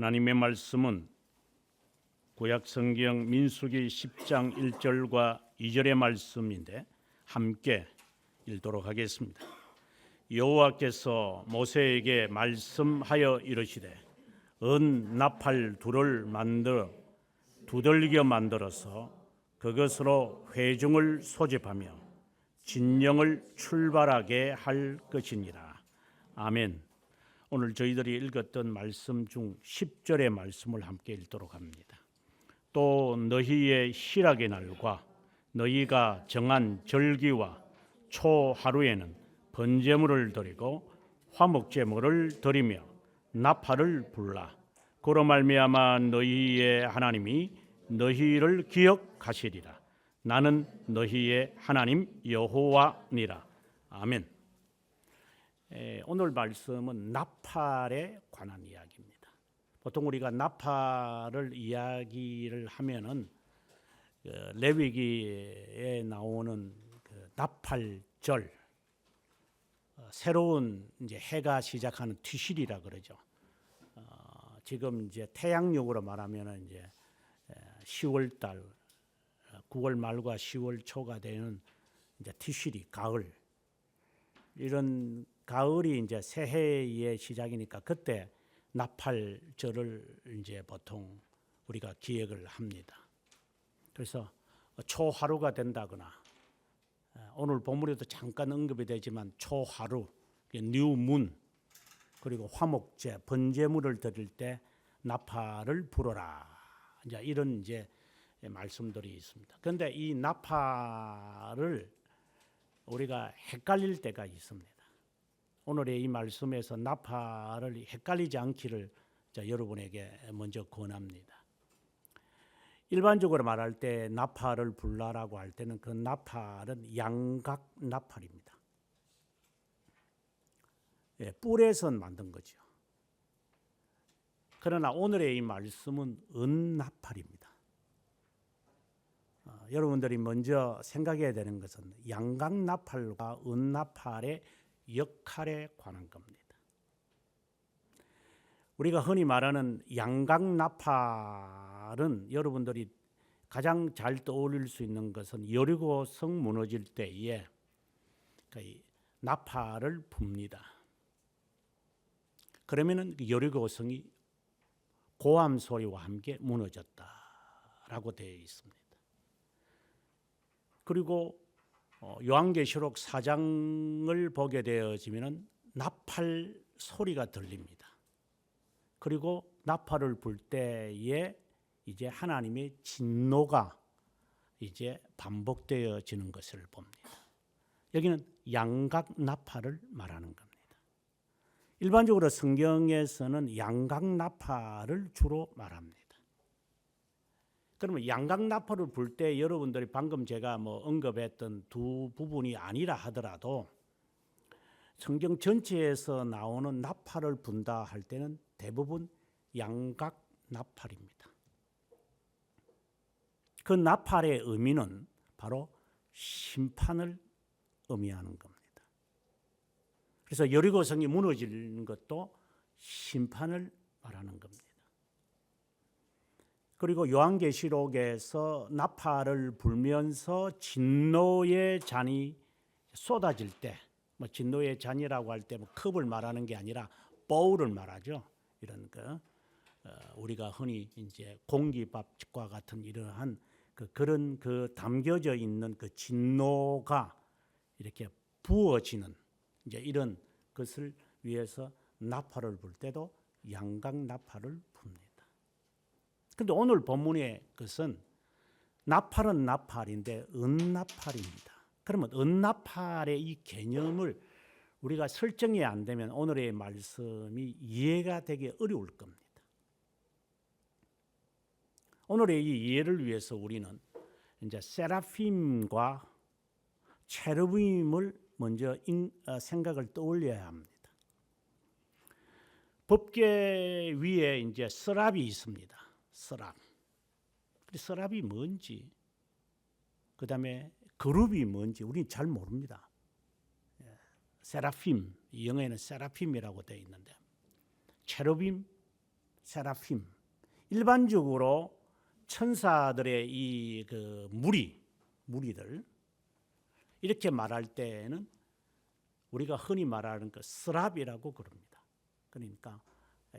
하나님의 말씀은 구약성경 민수기 10장 1절과 2절의 말씀인데 함께 읽도록 하겠습니다. 여호와께서 모세에게 말씀하여 이르시되 은 나팔 둘을 두들겨 만들어서 그것으로 회중을 소집하며 진영을 출발하게 할 것이니라. 아멘. 오늘 저희들이 읽었던 말씀 중 10절의 말씀을 함께 읽도록 합니다. 또 너희의 희락의 날과 너희가 정한 절기와 초하루에는 번제물을 드리고 화목제물을 드리며 나팔을 불라. 그로 말미암아 너희의 하나님이 너희를 기억하시리라. 나는 너희의 하나님 여호와니라. 아멘. 오늘 말씀은 나팔에 관한 이야기입니다. 보통 우리가 나팔을 이야기를 하면은 레위기에 나오는 그 나팔절, 새로운 이제 해가 시작하는 티실이라 그러죠. 지금 이제 태양력으로 말하면은 이제 10월 달, 9월 말과 10월 초가 되는 이제 티실이 가을. 이런 가을이 이제 새해의 시작이니까 그때 나팔절을 이제 보통 우리가 기획을 합니다. 그래서 초하루가 된다거나 오늘 본문에도 잠깐 언급이 되지만 초하루, 뉴문, 그리고 화목제, 번제물을 드릴 때 나팔을 불어라. 이제 이런 이제 말씀들이 있습니다. 그런데 이 나팔을 우리가 헷갈릴 때가 있습니다. 오늘의 이 말씀에서 나팔을 헷갈리지 않기를 여러분에게 먼저 권합니다. 일반적으로 말할 때 나팔을 불라라고 할 때는 그 나팔은 양각 나팔입니다. 뿔에서 만든 거죠. 그러나 오늘의 이 말씀은 은나팔입니다. 여러분들이 먼저 생각해야 되는 것은 양각 나팔과 은나팔의 역할에 관한 겁니다. 우리가 흔히 말하는 양각 나팔은 여러분들이 가장 잘 떠올릴 수 있는 것은 여리고성 무너질 때에 나팔을 붑니다. 그러면은 여리고성이 고함 소리와 함께 무너졌다라고 되어 있습니다. 그리고 요한계시록 4장을 보게 되어지면은 나팔 소리가 들립니다. 그리고 나팔을 불 때에 이제 하나님의 진노가 이제 반복되어지는 것을 봅니다. 여기는 양각 나팔을 말하는 겁니다. 일반적으로 성경에서는 양각 나팔을 주로 말합니다. 그러면 양각 나팔을 불 때 여러분들이 방금 제가 언급했던 두 부분이 아니라 하더라도 성경 전체에서 나오는 나팔을 분다 할 때는 대부분 양각 나팔입니다. 그 나팔의 의미는 바로 심판을 의미하는 겁니다. 그래서 여리고성이 무너지는 것도 심판을 말하는 겁니다. 그리고 요한계시록에서 나팔을 불면서 진노의 잔이 쏟아질 때, 진노의 잔이라고 할 때 컵을 말하는 게 아니라 보울을 말하죠. 이런 우리가 흔히 이제 공기밥과 같은 이러한 그런 담겨져 있는 그 진노가 이렇게 부어지는 이제 이런 것을 위해서 나팔을 불 때도 양각 나팔을 붑니다. 그런데 오늘 본문의 것은 나팔은 나팔인데 은나팔입니다. 그러면 은나팔의 이 개념을 우리가 설정이 안 되면 오늘의 말씀이 이해가 되기 어려울 겁니다. 오늘의 이 이해를 위해서 우리는 이제 세라핌과 체르빔을 먼저 생각을 떠올려야 합니다. 법궤 위에 이제 서랍이 있습니다. 서랍. 서랍이 뭔지, 그 다음에 그룹이 뭔지 우리는 잘 모릅니다. 세라핌, 영어에는 세라핌이라고 되어 있는데 체르빔, 세라핌. 일반적으로 천사들의 이 그 무리들 이렇게 말할 때는 우리가 흔히 말하는 그 스랍이라고 그럽니다. 그러니까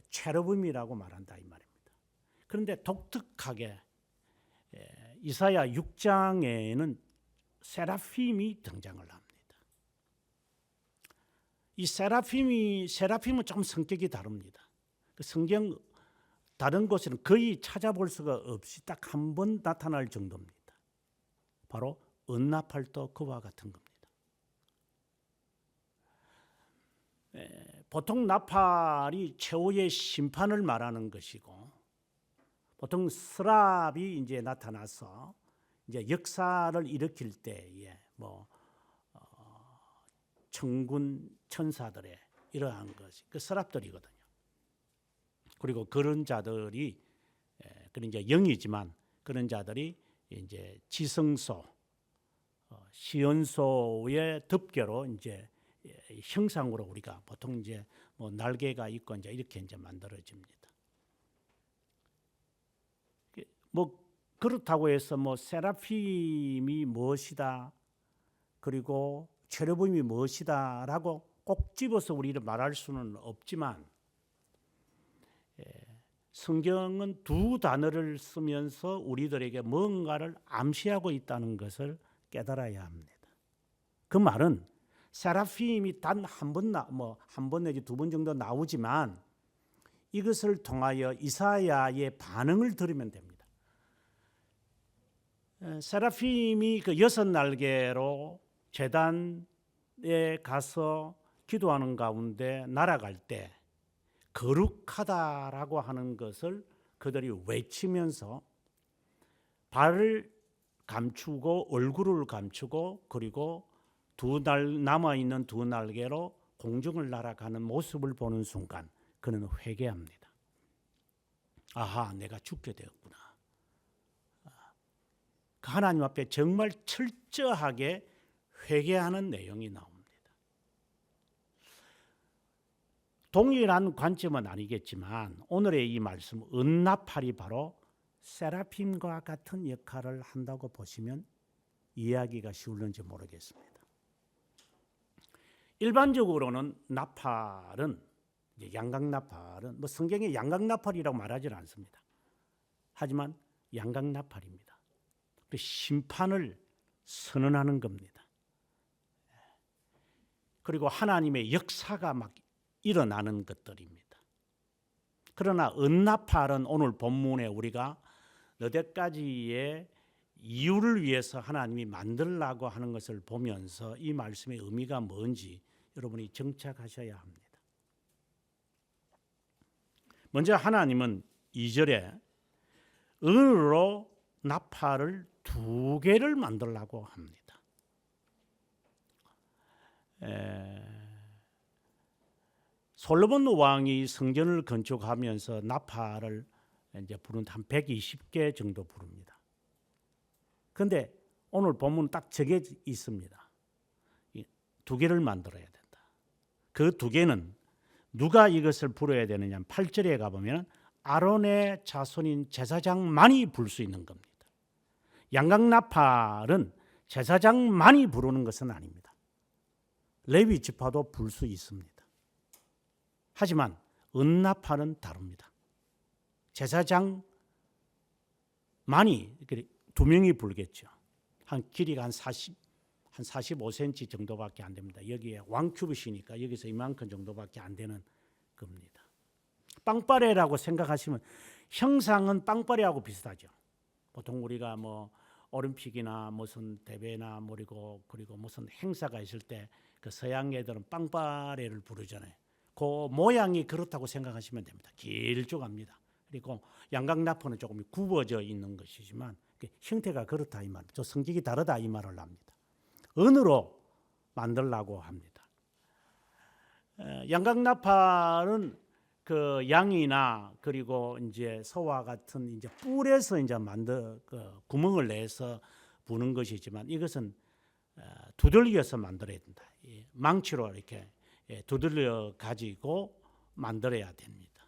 체르빔이라고 말한다 이 말입니다. 그런데 독특하게 이사야 6장에는 세라핌이 등장을 합니다. 이 세라핌은 좀 성격이 다릅니다. 그 성경 다른 곳에는 거의 찾아볼 수가 없이 딱 한 번 나타날 정도입니다. 바로 은나팔도 그와 같은 겁니다. 보통 나팔이 최후의 심판을 말하는 것이고, 보통 스랍이 이제 나타나서 이제 역사를 일으킬 때에 천군 천사들의 이러한 것이 그 스랍들이거든요. 그리고 그런 자들이 그런 이제 영이지만 그런 자들이 이제 지성소, 시온소의 덮개로 이제 형상으로 우리가 보통 이제 날개가 있고 이제 이렇게 이제 만들어집니다. 그렇다고 해서 세라핌이 무엇이다, 그리고 체르빔이 무엇이다라고 꼭 집어서 우리를 말할 수는 없지만 성경은 두 단어를 쓰면서 우리들에게 뭔가를 암시하고 있다는 것을 깨달아야 합니다. 그 말은 세라핌이 단 한 번 내지 두 번 정도 나오지만 이것을 통하여 이사야의 반응을 들으면 됩니다. 세라핌이 그 6날개로 제단에 가서 기도하는 가운데 날아갈 때 거룩하다라고 하는 것을 그들이 외치면서 발을 감추고 얼굴을 감추고 그리고 남아있는 두 날개로 공중을 날아가는 모습을 보는 순간 그는 회개합니다. 아하, 내가 죽게 되었구나. 그 하나님 앞에 정말 철저하게 회개하는 내용이 나옵니다. 동일한 관점은 아니겠지만 오늘의 이 말씀 은나팔이 바로 세라핌과 같은 역할을 한다고 보시면 이해하기가 쉬울는지 모르겠습니다. 일반적으로는 나팔은 양각나팔은 성경에 양각나팔이라고 말하지는 않습니다. 하지만 양각나팔입니다. 심판을 선언하는 겁니다. 그리고 하나님의 역사가 막 일어나는 것들입니다. 그러나 은나팔은 오늘 본문에 우리가 너댓가지의 이유를 위해서 하나님이 만들라고 하는 것을 보면서 이 말씀의 의미가 뭔지 여러분이 정착하셔야 합니다. 먼저 하나님은 2절에 은으로 나팔을 2개를 만들라고 합니다. 솔로몬 왕이 성전을 건축하면서 나팔을 이제 부르는데 한 120개 정도 부릅니다. 그런데 오늘 본문 딱 적혀 있습니다. 2개를 만들어야 된다. 그 2개는 누가 이것을 불어야 되느냐? 8절에 가보면 아론의 자손인 제사장만이 불 수 있는 겁니다. 양각나팔은 제사장만이 부르는 것은 아닙니다. 레위 지파도 불 수 있습니다. 하지만 은나팔은 다릅니다. 제사장만이 2명이 불겠죠. 길이가 한 45cm 정도밖에 안 됩니다. 여기에 왕큐빗이니까 여기서 이만큼 정도밖에 안 되는 겁니다. 빵빠레라고 생각하시면 형상은 빵빠레하고 비슷하죠. 보통 우리가 올림픽이나 무슨 대회나 그리고 무슨 행사가 있을 때 그 서양 애들은 빵빠레를 부르잖아요. 그 모양이 그렇다고 생각하시면 됩니다. 길쭉합니다. 그리고 양각나팔은 조금 굽어져 있는 것이지만 형태가 그렇다 이 말이죠. 저 성질이 다르다 이 말을 합니다. 은으로 만들라고 합니다. 양각나팔은 그 양이나 그리고 이제 소와 같은 이제 뿔에서 이제 구멍을 내서 부는 것이지만 이것은 두들겨서 만들어야 된다. 망치로 이렇게 두들려 가지고 만들어야 됩니다.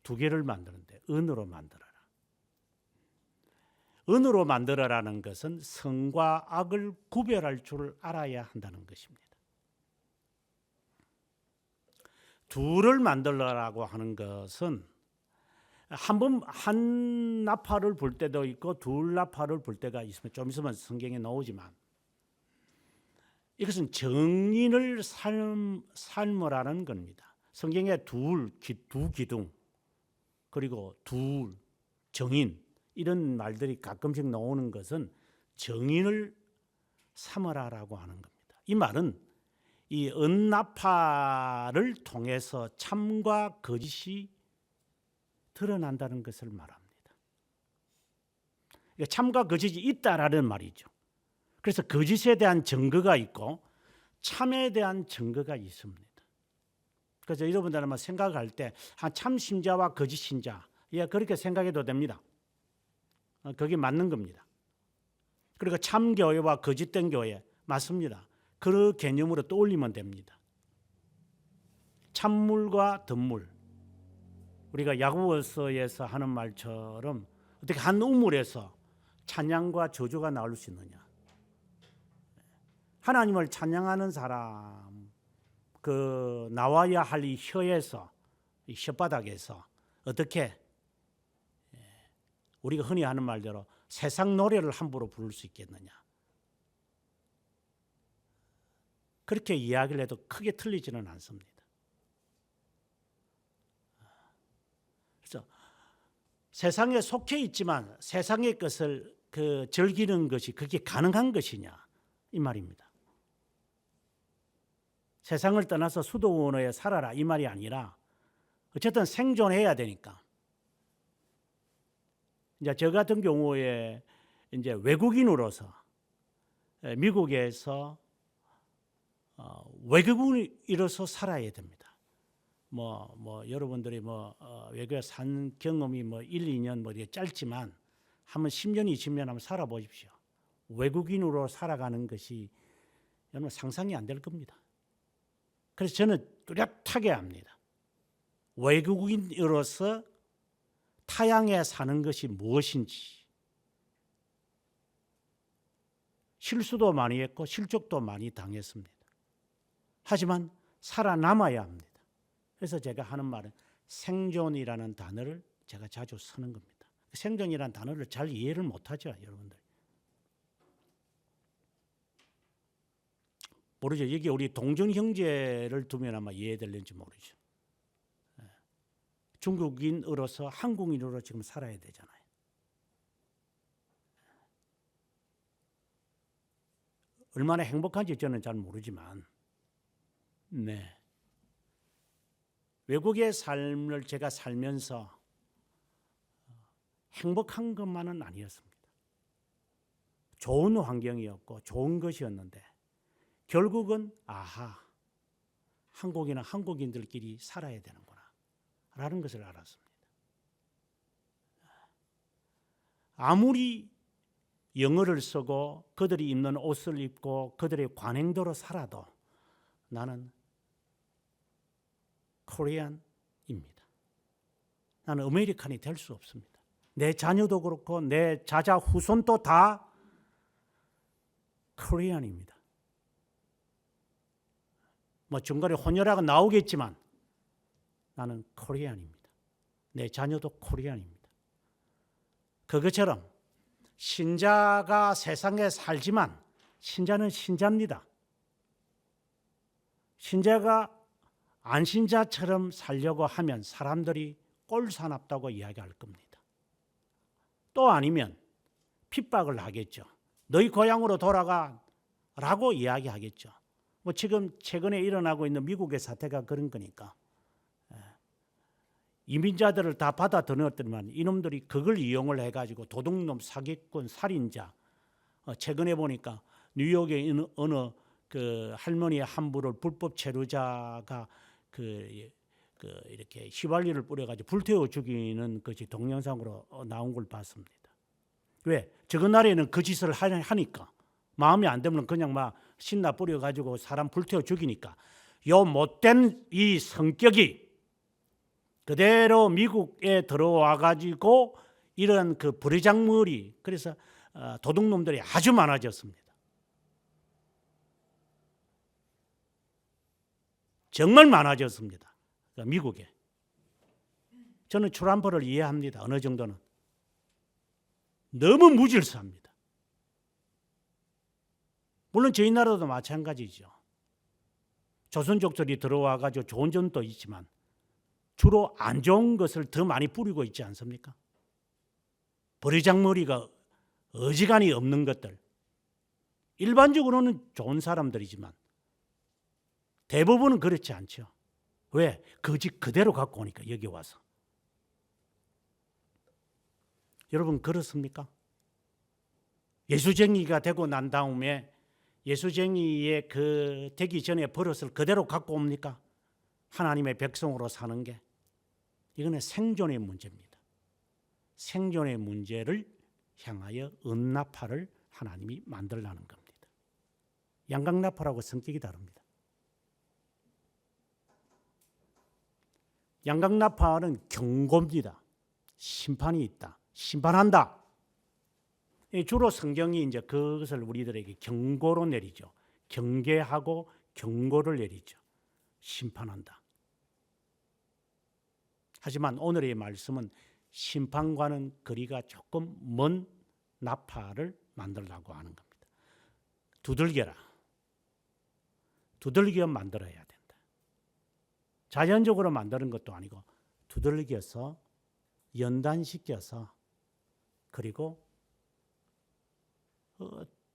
두 개를 만드는데 은으로 만들어라. 은으로 만들어라는 것은 선과 악을 구별할 줄 알아야 한다는 것입니다. 둘을 만들라고 하는 것은 한 나팔을 불 때도 있고 둘 나팔을 불 때가 있으면 좀 있으면 성경에 나오지만 이것은 정인을 삶으라는 겁니다. 성경에 두 기둥 그리고 둘 정인 이런 말들이 가끔씩 나오는 것은 정인을 삼으라라고 하는 겁니다. 이 말은 이 은나팔을 통해서 참과 거짓이 드러난다는 것을 말합니다. 그러니까 참과 거짓이 있다라는 말이죠. 그래서 거짓에 대한 증거가 있고 참에 대한 증거가 있습니다. 그래서 여러분들은 생각할 때 참 신자와 거짓 신자 그렇게 생각해도 됩니다. 그게 맞는 겁니다. 그리고 참 교회와 거짓된 교회 맞습니다. 그 개념으로 떠올리면 됩니다. 참물과 덧물 우리가 야고보서에서 하는 말처럼 어떻게 한 우물에서 찬양과 저주가 나올 수 있느냐. 하나님을 찬양하는 사람 그 나와야 할 이 혀에서 이 혓바닥에서 어떻게 우리가 흔히 하는 말대로 세상 노래를 함부로 부를 수 있겠느냐. 그렇게 이야기를 해도 크게 틀리지는 않습니다. 그래서 세상에 속해 있지만 세상의 것을 즐기는 것이 그게 가능한 것이냐 이 말입니다. 세상을 떠나서 수도원에 살아라 이 말이 아니라 어쨌든 생존해야 되니까. 이제 저 같은 경우에 이제 외국인으로서 미국에서 외국인으로서 살아야 됩니다. 여러분들이 외국에 산 경험이 1, 2년 되게 짧지만 한번 10년, 20년 한번 살아보십시오. 외국인으로 살아가는 것이 여러분 상상이 안 될 겁니다. 그래서 저는 뚜렷하게 합니다. 외국인으로서 타향에 사는 것이 무엇인지 실수도 많이 했고 실족도 많이 당했습니다. 하지만 살아남아야 합니다. 그래서 제가 하는 말은 생존이라는 단어를 제가 자주 쓰는 겁니다. 생존이라는 단어를 잘 이해를 못하죠, 여러분들. 모르죠. 여기 우리 동정 형제를 두면 아마 이해될는지 모르죠. 중국인으로서 한국인으로 지금 살아야 되잖아요. 얼마나 행복한지 저는 잘 모르지만, 외국의 삶을 제가 살면서 행복한 것만은 아니었습니다. 좋은 환경이었고 좋은 것이었는데 결국은 한국인은 한국인들끼리 살아야 되는구나 라는 것을 알았습니다. 아무리 영어를 쓰고 그들이 입는 옷을 입고 그들의 관행대로 살아도 나는 코리안입니다. 나는 아메리칸이 될 수 없습니다. 내 자녀도 그렇고 내 자자 후손도 다 코리안입니다. 중간에 혼혈아가 나오겠지만 나는 코리안입니다. 내 자녀도 코리안입니다. 그것처럼 신자가 세상에 살지만 신자는 신자입니다. 신자가 안신자처럼 살려고 하면 사람들이 꼴사납다고 이야기할 겁니다. 또 아니면 핍박을 하겠죠. 너희 고향으로 돌아가 라고 이야기하겠죠. 지금 최근에 일어나고 있는 미국의 사태가 그런 거니까. 이민자들을 다 받아들였더니만 이놈들이 그걸 이용을 해가지고 도둑놈, 사기꾼, 살인자. 최근에 보니까 뉴욕의 어느 그 할머니의 함부를 불법 체류자가 이렇게 휘발유를 뿌려가지고 불태워 죽이는 것이 동영상으로 나온 걸 봤습니다. 왜? 저거 나라에는 그 짓을 하니까 마음에 안 들면 그냥 신나 뿌려가지고 사람 불태워 죽이니까 요 못된 이 성격이 그대로 미국에 들어와 가지고 이런 그 버리장머리, 그래서 도둑놈들이 아주 많아졌습니다. 정말 많아졌습니다. 미국에. 저는 트럼프를 이해합니다. 어느 정도는. 너무 무질서합니다. 물론 저희 나라도 마찬가지죠. 조선족들이 들어와 가지고 좋은 점도 있지만 주로 안 좋은 것을 더 많이 뿌리고 있지 않습니까? 버리장머리가 어지간히 없는 것들. 일반적으로는 좋은 사람들이지만 대부분은 그렇지 않죠. 왜? 거짓 그대로 갖고 오니까 여기 와서. 여러분 그렇습니까? 예수쟁이가 되고 난 다음에 예수쟁이의 그 되기 전에 버릇을 그대로 갖고 옵니까? 하나님의 백성으로 사는 게. 이거는 생존의 문제입니다. 생존의 문제를 향하여 은나팔을 하나님이 만들라는 겁니다. 양각나팔하고 성격이 다릅니다. 양각나팔은 경고입니다. 심판이 있다. 심판한다. 주로 성경이 이제 그것을 우리들에게 경고로 내리죠. 경계하고 경고를 내리죠. 심판한다. 하지만 오늘의 말씀은 심판과는 거리가 조금 먼 나팔을 만들라고 하는 겁니다. 두들겨라. 두들겨 만들어야 된다. 자연적으로 만드는 것도 아니고 두들겨서 연단시켜서 그리고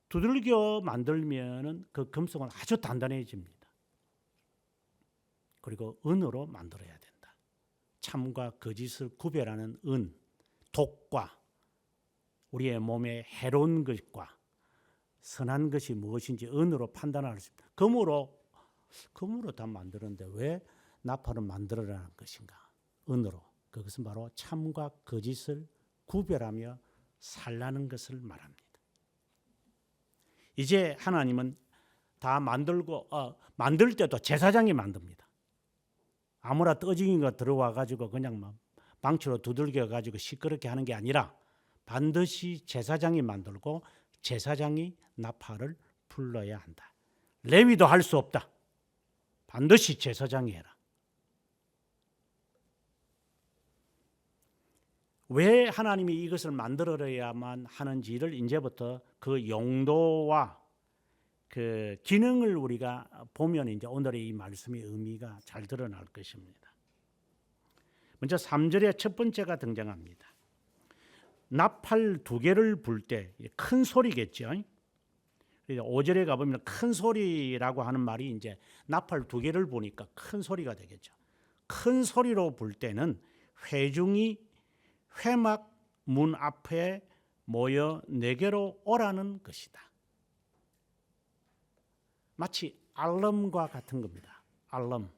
두들겨 만들면은 그 금속은 아주 단단해집니다. 그리고 은으로 만들어야 된다. 참과 거짓을 구별하는 은, 독과 우리의 몸에 해로운 것과 선한 것이 무엇인지 은으로 판단할 수 있습니다. 금으로 다 만드는데 왜 나팔을 만들어라는 것인가? 은으로. 그것은 바로 참과 거짓을 구별하며 살라는 것을 말합니다. 이제 하나님은 다 만들고 만들 때도 제사장이 만듭니다. 아무나 떠징이가 들어와 가지고 그냥 망치로 두들겨 가지고 시끄럽게 하는 게 아니라 반드시 제사장이 만들고 제사장이 나팔을 불러야 한다. 레위도 할 수 없다. 반드시 제사장이 해라. 왜 하나님이 이것을 만들어야만 하는지를 이제부터 그 용도와 그 기능을 우리가 보면 이제 오늘의 이 말씀의 의미가 잘 드러날 것입니다. 먼저 3절에 첫 번째가 등장합니다. 나팔 2개를 불 때 큰 소리겠죠. 5절에 가보면 큰 소리라고 하는 말이 이제 나팔 2개를 보니까 큰 소리가 되겠죠. 큰 소리로 불 때는 회중이 회막 문 앞에 모여 내게로 오라는 것이다. 마치 알람과 같은 겁니다. 알람.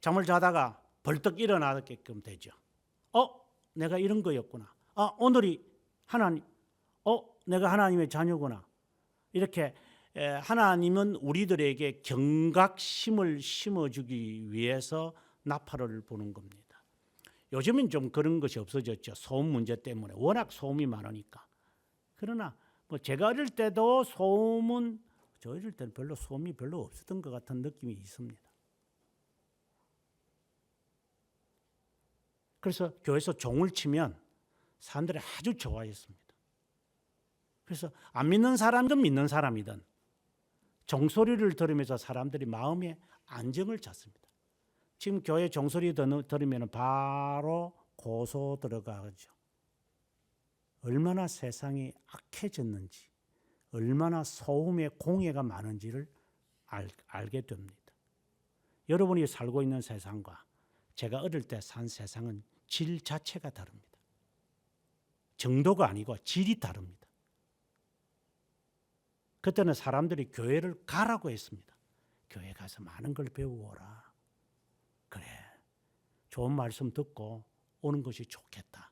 잠을 자다가 벌떡 일어나게끔 되죠. 내가 이런 거였구나. 오늘이 하나님. 내가 하나님의 자녀구나. 이렇게 하나님은 우리들에게 경각심을 심어주기 위해서 나팔을 부는 겁니다. 요즘은 좀 그런 것이 없어졌죠. 소음 문제 때문에 워낙 소음이 많으니까. 그러나 제가 어릴 때도 저 어릴 때는 별로 소음이 별로 없었던 것 같은 느낌이 있습니다. 그래서 교회에서 종을 치면 사람들이 아주 좋아했습니다. 그래서 안 믿는 사람이든 믿는 사람이든 종소리를 들으면서 사람들이 마음에 안정을 찾습니다. 지금 교회 종소리 들으면 바로 고소 들어가죠. 얼마나 세상이 악해졌는지, 얼마나 소음의 공해가 많은지를 알게 됩니다. 여러분이 살고 있는 세상과 제가 어릴 때 산 세상은 질 자체가 다릅니다. 정도가 아니고 질이 다릅니다. 그때는 사람들이 교회를 가라고 했습니다. 교회 가서 많은 걸 배우어라. 그래, 좋은 말씀 듣고 오는 것이 좋겠다.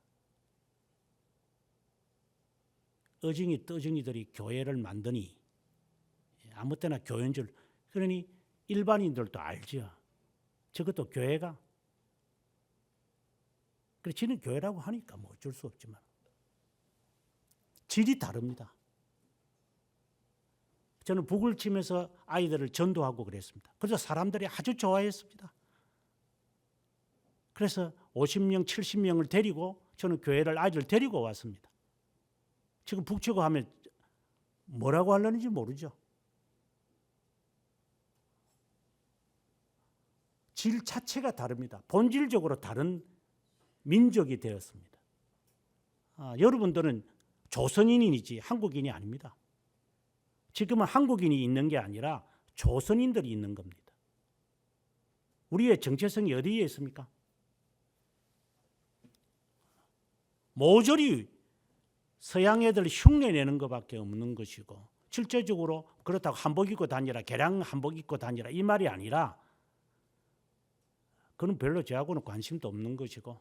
어징이 떠징이들이 교회를 만드니 아무 때나 교회인 줄, 그러니 일반인들도 알죠. 적어도 교회가. 그래 지는 교회라고 하니까 뭐 어쩔 수 없지만 질이 다릅니다. 저는 북을 치면서 아이들을 전도하고 그랬습니다. 그래서 사람들이 아주 좋아했습니다. 그래서 50명, 70명을 데리고 저는 교회를 아이들 데리고 왔습니다. 지금 북치고 하면 뭐라고 하려는지 모르죠. 질 자체가 다릅니다. 본질적으로 다른 민족이 되었습니다. 여러분들은 조선인이지 한국인이 아닙니다. 지금은 한국인이 있는 게 아니라 조선인들이 있는 겁니다. 우리의 정체성이 어디에 있습니까? 모조리 서양 애들 흉내내는 것밖에 없는 것이고 실제적으로 그렇다고 한복 입고 다니라, 개량 한복 입고 다니라 이 말이 아니라 그건 별로 저하고는 관심도 없는 것이고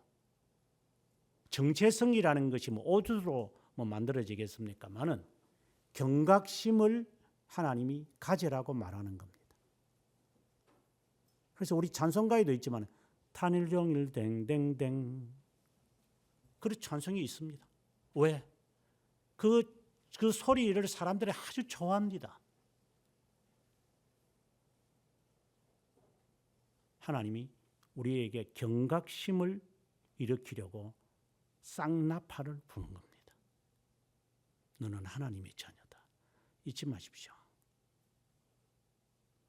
정체성이라는 것이 뭐 옷으로 뭐 만들어지겠습니까마는 경각심을 하나님이 가지라고 말하는 겁니다. 그래서 우리 찬송가에도 있지만 탄일종일 댕댕댕 그런 찬송이 있습니다. 왜? 그 소리를 사람들이 아주 좋아합니다. 하나님이 우리에게 경각심을 일으키려고 쌍나파를 부는 겁니다. 너는 하나님의 자녀다. 잊지 마십시오.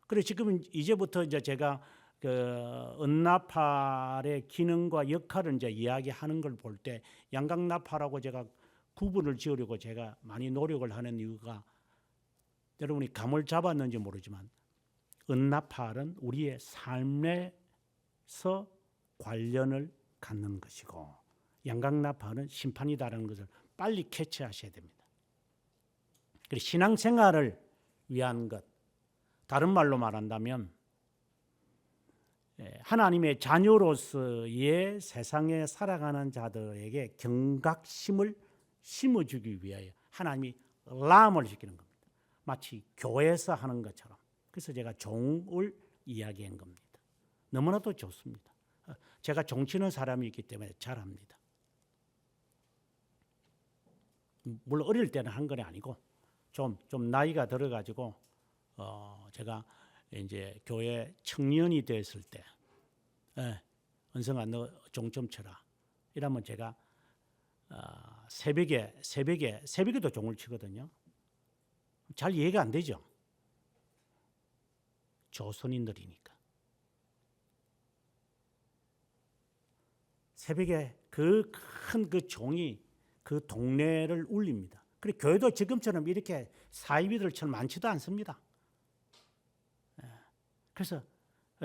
그래 지금은 이제부터 이제 제가 그 은나팔의 기능과 역할을 이제 이야기하는 걸 볼 때 양각나팔하고 제가 구분을 지으려고 제가 많이 노력을 하는 이유가 여러분이 감을 잡았는지 모르지만 은나팔은 우리의 삶에서 관련을 갖는 것이고 양각나팔은 심판이다라는 것을 빨리 캐치하셔야 됩니다. 그리고 신앙생활을 위한 것, 다른 말로 말한다면 하나님의 자녀로서의 세상에 살아가는 자들에게 경각심을 심어주기 위하여 하나님이 람을 시키는 겁니다. 마치 교회에서 하는 것처럼. 그래서 제가 종을 이야기한 겁니다. 너무나도 좋습니다. 제가 종치는 사람이 있기 때문에 잘합니다. 물론 어릴 때는 한 건 아니고 좀 나이가 들어가지고 제가 이제 교회 청년이 됐을 때 은성아 너 종 좀 쳐라 이러면 제가 새벽에도 종을 치거든요. 잘 이해가 안 되죠. 조선인들이니까 새벽에 그 큰 그 종이 그 동네를 울립니다. 그리고 교회도 지금처럼 이렇게 사이비들처럼 많지도 않습니다. 그래서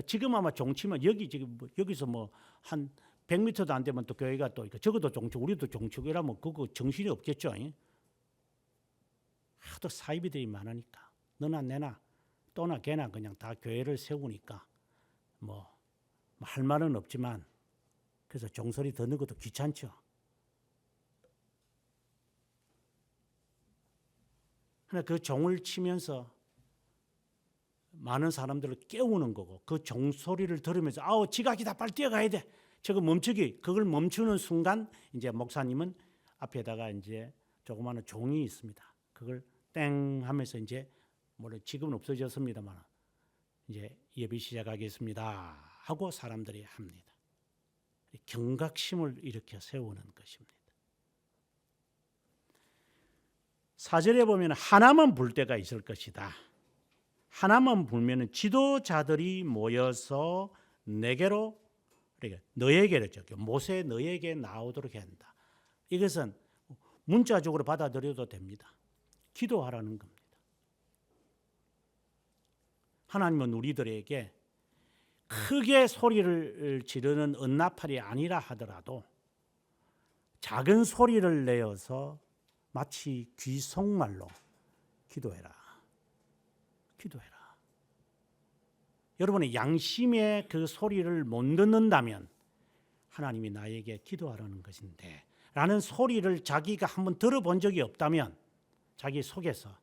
지금 아마 종치면 여기서 뭐 한 100m도 안 되면 또 교회가 또 적어도 종치고 우리도 종치고 이러면 그거 정신이 없겠죠. 하도 사이비들이 많으니까 너나 내나 또나 걔나 그냥 다 교회를 세우니까 뭐 할 말은 없지만 그래서 종소리 듣는 것도 귀찮죠. 그러나 그 종을 치면서 많은 사람들을 깨우는 거고 그 종소리를 들으면서 아우 지각이다 빨리 뛰어가야 돼. 저거 그걸 멈추는 순간 이제 목사님은 앞에다가 이제 조그마한 종이 있습니다. 그걸 땡 하면서 이제 지금은 없어졌습니다만 이제 예배 시작하겠습니다 하고 사람들이 합니다. 경각심을 일으켜 세우는 것입니다. 4절에 보면 하나만 불 때가 있을 것이다. 하나만 불면은 지도자들이 모여서 내게로 그러니까 너에게로죠. 모세 너에게 나오도록 한다. 이것은 문자적으로 받아들여도 됩니다. 기도하라는 겁니다. 하나님은 우리들에게 크게 소리를 지르는 은나팔이 아니라 하더라도 작은 소리를 내어서 마치 귀속말로 기도해라. 기도해라. 여러분의 양심의 그 소리를 못 듣는다면 하나님이 나에게 기도하라는 것인데 라는 소리를 자기가 한번 들어본 적이 없다면 자기 속에서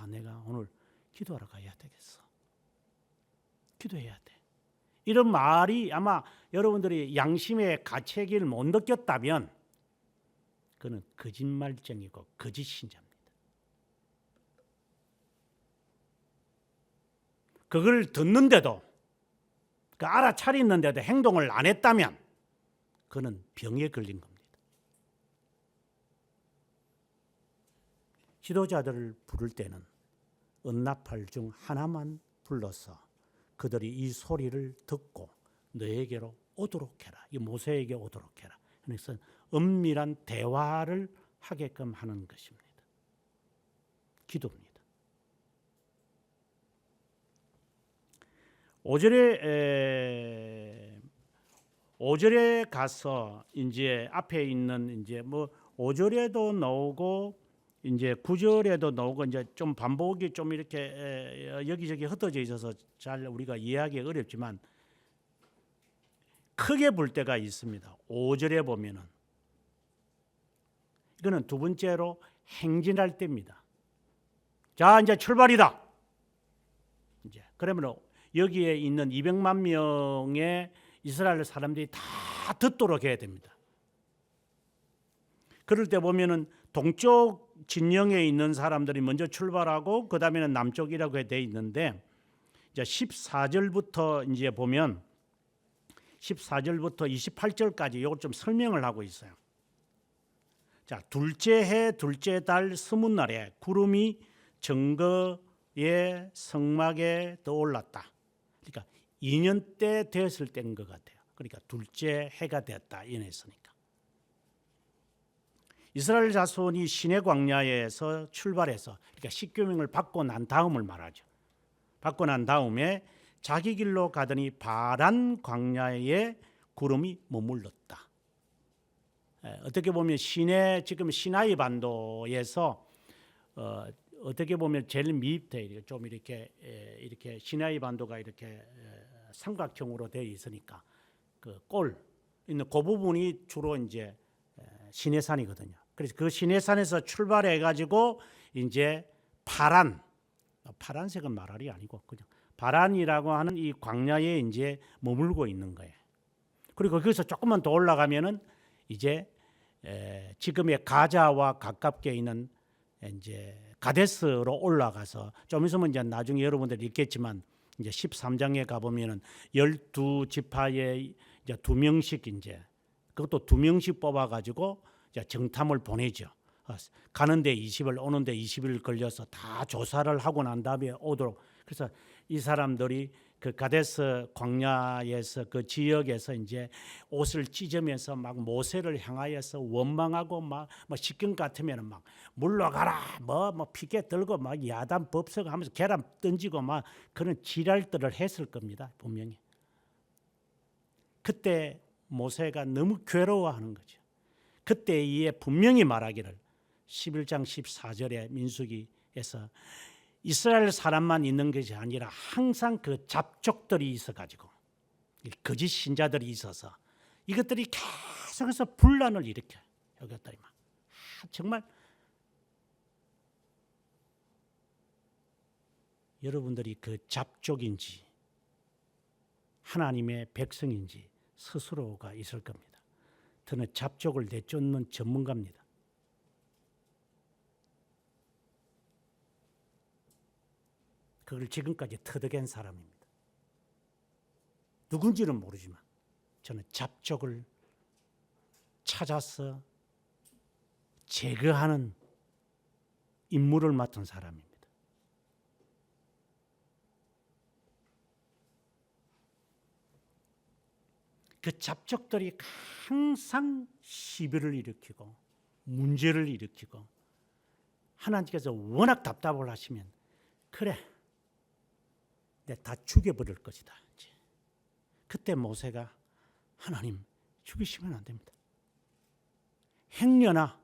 내가 오늘 기도하러 가야 되겠어. 기도해야 돼. 이런 말이 아마 여러분들이 양심의 가책을 못 느꼈다면 그는 거짓말쟁이고 거짓 신자입니다. 그걸 듣는데도 그 알아차리는데도 행동을 안 했다면 그는 병에 걸린 겁니다. 지도자들을 부를 때는 언납할 중 하나만 불러서 그들이 이 소리를 듣고 너에게로 오도록 해라. 이 모세에게 오도록 해라. 그래서 은밀한 대화를 하게끔 하는 것입니다. 기도입니다. 5절에 가서 이제 앞에 있는 이제 뭐 5절에도 나오고 이제 9절에도 나오고 이제 좀 반복이 좀 이렇게 여기저기 흩어져 있어서 잘 우리가 이해하기 어렵지만 크게 볼 때가 있습니다. 5절에 보면은 이거는 두 번째로 행진할 때입니다. 자, 이제 출발이다. 이제 그러면 여기에 있는 200만 명의 이스라엘 사람들이 다 듣도록 해야 됩니다. 그럴 때 보면은 동쪽 진영에 있는 사람들이 먼저 출발하고 그 다음에는 남쪽이라고 돼 있는데 이제 14절부터 이제 보면 14절부터 28절까지 이걸 좀 설명을 하고 있어요. 자, 둘째 해 둘째 달 스무날에 구름이 정거의 성막에 떠올랐다. 그러니까 2년 때 되었을 때인 것 같아요. 그러니까 둘째 해가 되었다 이랬으니까. 이스라엘 자손이 시내 광야에서 출발해서 그러니까 십계명을 받고 난 다음을 말하죠. 받고 난 다음에 자기 길로 가더니 바란 광야에 구름이 머물렀다. 어떻게 보면 지금 시나이 반도에서 어떻게 보면 제일 밑에 좀 이렇게 시나이 반도가 이렇게 삼각형으로 되어 있으니까 그 꼴 있는 그 부분이 주로 이제 시내산이거든요. 그래서 그 시내산에서 출발해 가지고 이제 파란색은 말알이 아니고 그냥 바란이라고 하는 이 광야에 이제 머물고 있는 거예요. 그리고 거기서 조금만 더 올라가면은 이제 지금의 가자와 가깝게 있는 이제 가데스로 올라가서 좀 있으면 이제 나중에 여러분들이 읽겠지만 이제 13장에 가 보면은 12지파에 이제 2명씩 이제 그것도 2명씩 뽑아 가지고 이제 정탐을 보내죠. 가는데 20일 오는데 20일 걸려서 다 조사를 하고 난 다음에 오도록. 그래서 이 사람들이 그 가데스 광야에서 그 지역에서 이제 옷을 찢으면서 막 모세를 향하여서 원망하고 막 식경 같으면은 막 물러가라 뭐 피켓 들고 막 야단 법석하면서 계란 던지고 막 그런 지랄들을 했을 겁니다. 분명히. 그때 모세가 너무 괴로워하는 거죠. 그때 이에 분명히 말하기를 11장 14절에 민수기에서 이스라엘 사람만 있는 것이 아니라 항상 그 잡족들이 있어가지고 거짓 신자들이 있어서 이것들이 계속해서 분란을 일으켜요. 이것들이 막 정말 여러분들이 그 잡족인지 하나님의 백성인지 스스로가 있을 겁니다. 저는 잡족을 내쫓는 전문가입니다. 그걸 지금까지 터득한 사람입니다. 누군지는 모르지만 저는 잡족을 찾아서 제거하는 임무를 맡은 사람입니다. 그 잡족들이 항상 시비를 일으키고 문제를 일으키고 하나님께서 워낙 답답을 하시면 그래 내가 다 죽여버릴 것이다. 이제. 그때 모세가 하나님 죽이시면 안 됩니다. 행여나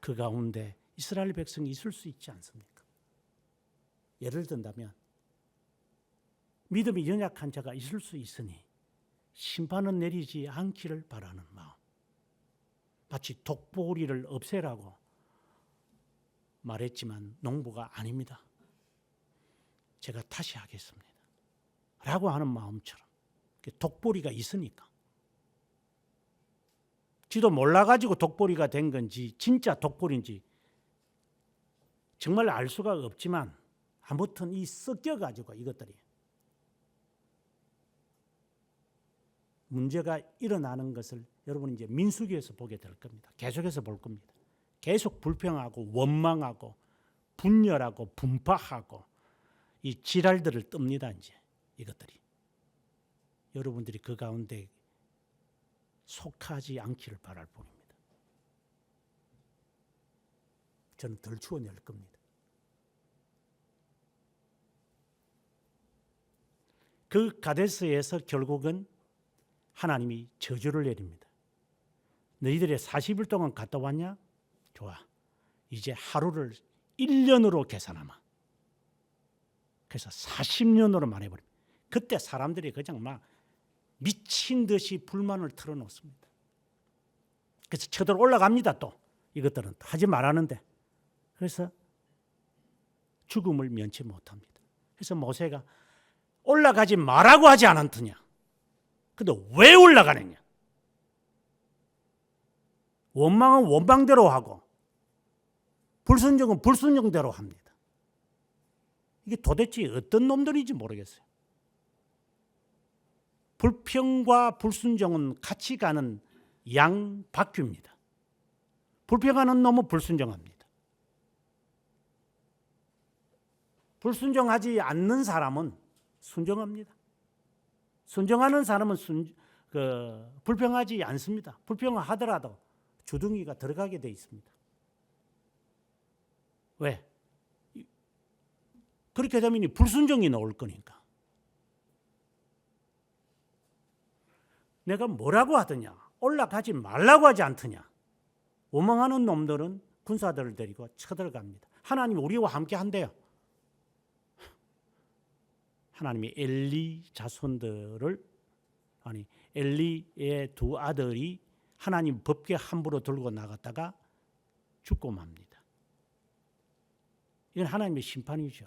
그 가운데 이스라엘 백성이 있을 수 있지 않습니까? 예를 든다면 믿음이 연약한 자가 있을 수 있으니 심판은 내리지 않기를 바라는 마음. 마치 독보리를 없애라고 말했지만 농부가 아닙니다. 제가 다시 하겠습니다. 라고 하는 마음처럼 독보리가 있으니까. 지도 몰라가지고 독보리가 된 건지 진짜 독보리인지 정말 알 수가 없지만 아무튼 이 섞여가지고 이것들이 문제가 일어나는 것을 여러분 이제 민수기에서 보게 될 겁니다. 계속해서 볼 겁니다. 계속 불평하고 원망하고 분열하고 분파하고 이 지랄들을 뜹니다. 이제 이것들이 여러분들이 그 가운데 속하지 않기를 바랄 뿐입니다. 저는 덜 추워낼 겁니다. 그 가데스에서 결국은 하나님이 저주를 내립니다. 너희들의 40일 동안 갔다 왔냐? 좋아. 이제 하루를 1년으로 계산하마. 그래서 40년으로 말해버립니다. 그때 사람들이 그냥 막 미친 듯이 불만을 털어놓습니다. 그래서 쳐들어 올라갑니다. 또 이것들은 하지 말라는데 그래서 죽음을 면치 못합니다. 그래서 모세가 올라가지 말라고 하지 않았느냐. 근데 왜 올라가느냐. 원망은 원망대로 하고 불순종은 불순종대로 합니다. 이게 도대체 어떤 놈들인지 모르겠어요. 불평과 불순종은 같이 가는 양바퀴입니다. 불평하는 놈은 불순종합니다. 불순종하지 않는 사람은 순종합니다. 순종하는 사람은 불평하지 않습니다. 불평을 하더라도 주둥이가 들어가게 돼 있습니다. 왜? 그렇게 되면 불순종이 나올 거니까. 내가 뭐라고 하더냐? 올라가지 말라고 하지 않더냐? 원망하는 놈들은 군사들을 데리고 쳐들어갑니다. 하나님이 우리와 함께 한대요. 하나님이 엘리 자손들을 엘리의 두 아들이 하나님 법궤 함부로 들고 나갔다가 죽고 맙니다. 이건 하나님의 심판이죠.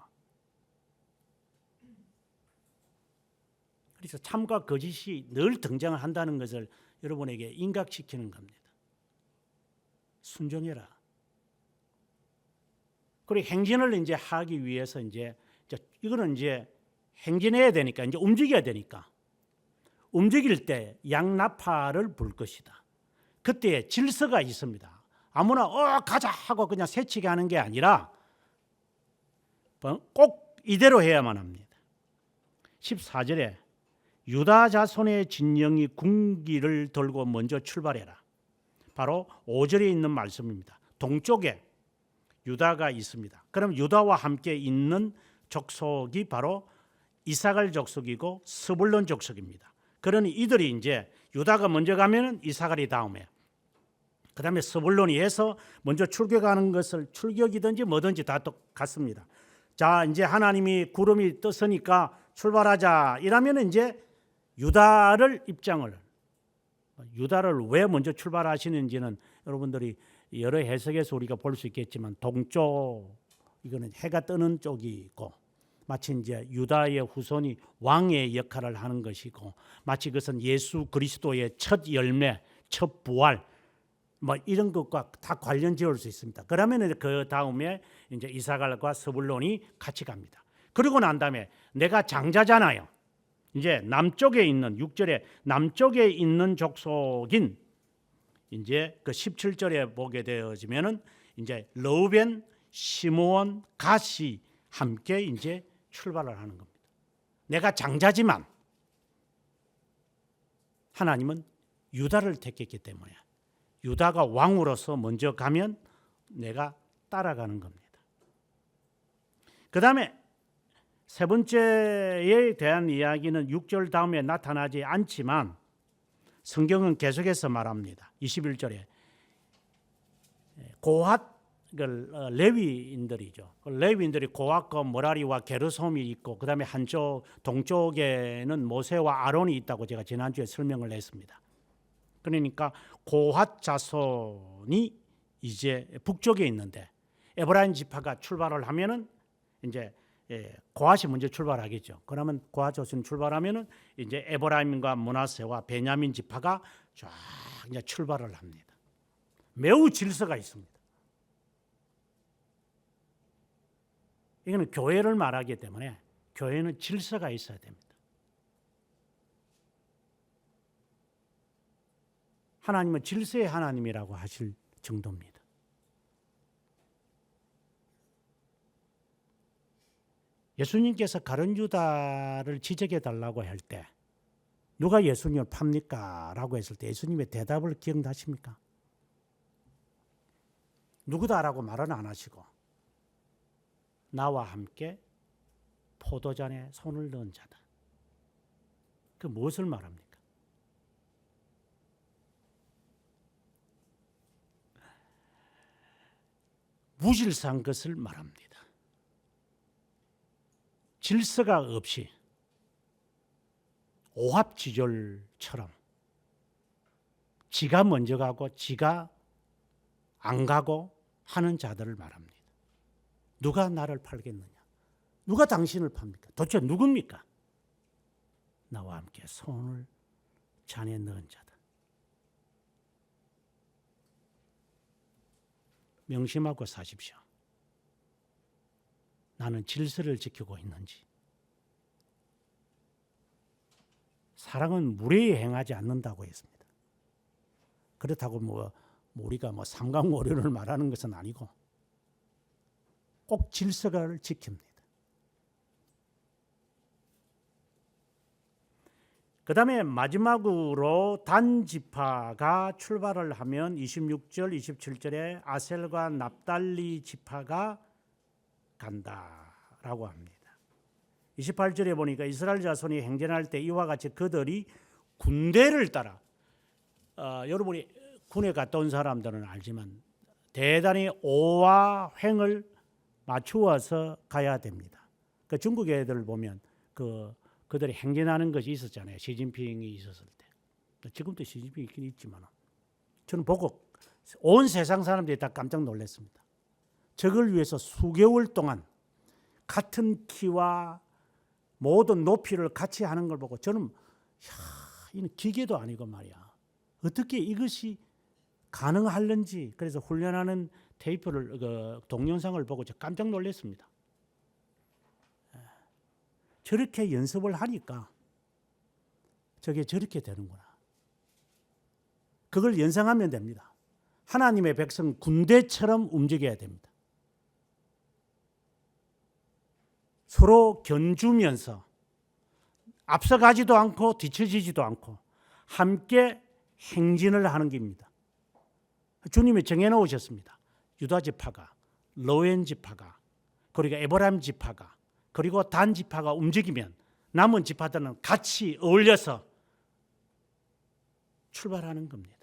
그래서 참과 거짓이 늘 등장한다는 것을 여러분에게 인각시키는 겁니다. 순종해라. 그리고 행진을 이제 하기 위해서 이거는 이제 행진해야 되니까 이제 움직여야 되니까 움직일 때 양나파를 불 것이다. 그때 질서가 있습니다. 아무나 가자 하고 그냥 새치게 하는 게 아니라 꼭 이대로 해야만 합니다. 14절에 유다 자손의 진영이 군기를 들고 먼저 출발해라. 바로 5절에 있는 말씀입니다. 동쪽에 유다가 있습니다. 그럼 유다와 함께 있는 족속이 바로 이사갈 족속이고 스불론 족속입니다. 그러니 이들이 이제 유다가 먼저 가면은 이사갈이 다음에 그다음에 스불론이 해서 먼저 출격하는 것을 출격이든지 뭐든지 다 똑같습니다. 자, 이제 하나님이 구름이 떴으니까 출발하자. 이러면 이제 유다를 왜 먼저 출발하시는지는 여러분들이 여러 해석에서 우리가 볼 수 있겠지만 동쪽 이거는 해가 뜨는 쪽이 있고 마치 이제 유다의 후손이 왕의 역할을 하는 것이고 마치 그것은 예수 그리스도의 첫 열매, 첫 부활 뭐 이런 것과 다 관련 지을 수 있습니다. 그러면 그 다음에 이제 이사갈과 스불론이 같이 갑니다. 그러고 난 다음에 내가 장자잖아요. 이제 남쪽에 있는 6절에 남쪽에 있는 족속인 이제 그 17절에 보게 되어지면은 이제 르우벤, 시므온, 갓이 함께 이제 출발을 하는 겁니다. 내가 장자지만 하나님은 유다를 택했기 때문에 유다가 왕으로서 먼저 가면 내가 따라가는 겁니다. 그 다음에 세 번째에 대한 이야기는 6절 다음에 나타나지 않지만 성경은 계속해서 말합니다. 21절에 고핫 레위인들이죠. 레위인들이 고핫과 모라리와 게르솜이 있고 그 다음에 한쪽 동쪽에는 모세와 아론이 있다고 제가 지난주에 설명을 했습니다. 그러니까 고핫 자손이 이제 북쪽에 있는데 에브라임 지파가 출발을 하면은 이제 고앗이 먼저 출발하겠죠. 그러면 고앗 자손이 출발하면은 이제 에브라임과 므낫세와 베냐민 지파가 쫙 이제 출발을 합니다. 매우 질서가 있습니다. 이거는 교회를 말하기 때문에 교회는 질서가 있어야 됩니다. 하나님은 질서의 하나님이라고 하실 정도입니다. 예수님께서 가룟 유다를 지적해 달라고 할 때 누가 예수님을 팝니까? 라고 했을 때 예수님의 대답을 기억나십니까? 누구다라고 말은 안 하시고 나와 함께 포도잔에 손을 넣은 자다. 그 무엇을 말합니까? 무질서한 것을 말합니다. 질서가 없이 오합지졸처럼 지가 먼저 가고 지가 안 가고 하는 자들을 말합니다. 누가 나를 팔겠느냐? 누가 당신을 팝니까? 도대체 누굽니까? 나와 함께 손을 잔에 넣은 자다. 명심하고 사십시오. 나는 질서를 지키고 있는지. 사랑은 무례히 행하지 않는다고 했습니다. 그렇다고 우리가 삼강오륜을 말하는 것은 아니고 꼭 질서를 지킵니다. 그 다음에 마지막으로 단 지파가 출발을 하면 26절, 27절에 아셀과 납달리 지파가 간다라고 합니다. 28절에 보니까 이스라엘 자손이 행진할 때 이와 같이 그들이 군대를 따라 여러분이 군에 갔다 온 사람들은 알지만 대단히 오와 횡을 맞추어서 가야 됩니다. 그 중국 애들을 보면 그들이 행진하는 것이 있었잖아요. 시진핑이 있었을 때. 지금도 시진핑이 있긴 있지만 저는 보고 온 세상 사람들이 다 깜짝 놀랐습니다. 적을 위해서 수개월 동안 같은 키와 모든 높이를 같이 하는 걸 보고 저는 이는 기계도 아니고 말이야. 어떻게 이것이 가능할는지 그래서 훈련하는 테이프를 동영상을 보고 저 깜짝 놀랐습니다. 저렇게 연습을 하니까 저게 저렇게 되는구나. 그걸 연상하면 됩니다. 하나님의 백성 군대처럼 움직여야 됩니다. 서로 견주면서 앞서가지도 않고 뒤처지지도 않고 함께 행진을 하는 겁니다. 주님이 정해놓으셨습니다. 유다 지파가, 로엔 지파가, 그리고 에브라임 지파가, 그리고 단 지파가 움직이면 남은 지파들은 같이 어울려서 출발하는 겁니다.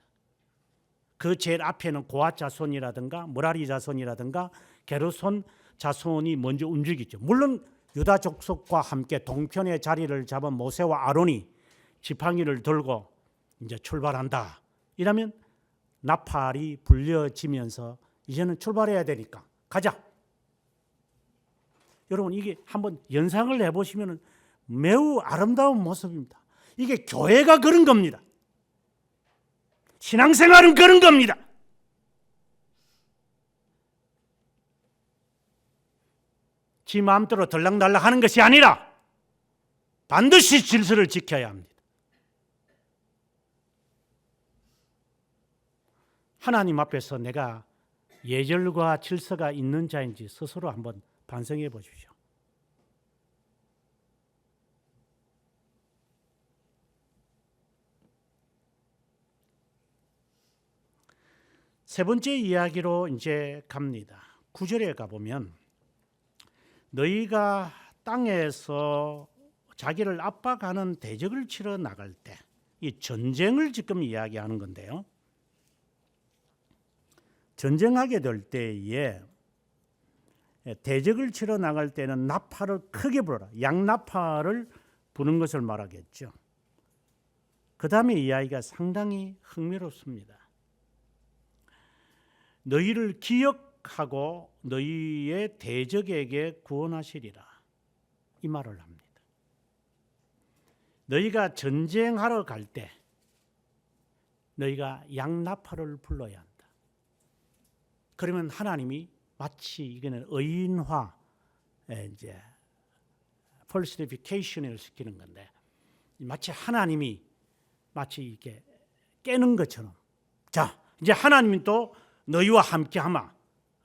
그 제일 앞에는 고앗 자손이라든가 므라리 자손이라든가 게르손 자손이 먼저 움직이죠. 물론 유다 족속과 함께 동편의 자리를 잡은 모세와 아론이 지팡이를 들고 이제 출발한다. 이러면 나팔이 불려지면서 이제는 출발해야 되니까 가자. 여러분 이게 한번 연상을 해보시면 매우 아름다운 모습입니다. 이게 교회가 그런 겁니다. 신앙생활은 그런 겁니다. 지 마음대로 들락날락 하는 것이 아니라 반드시 질서를 지켜야 합니다. 하나님 앞에서 내가 예절과 질서가 있는 자인지 스스로 한번 반성해 보십시오. 세 번째 이야기로 이제 갑니다. 9절에 가보면 너희가 땅에서 자기를 압박하는 대적을 치러 나갈 때, 이 전쟁을 지금 이야기하는 건데요. 전쟁하게 될 때에 대적을 치러 나갈 때는 나팔을 크게 불어라. 양나팔을 부는 것을 말하겠죠. 그 다음에 이야기가 상당히 흥미롭습니다. 너희를 기억하고 너희의 대적에게 구원하시리라. 이 말을 합니다. 너희가 전쟁하러 갈 때 너희가 양나팔을 불러야 한다. 그러면 하나님이 마치 이거는 의인화, 이제 falsification을 시키는 건데, 마치 하나님이 마치 이렇게 깨는 것처럼, 자 이제 하나님이 또 너희와 함께하마,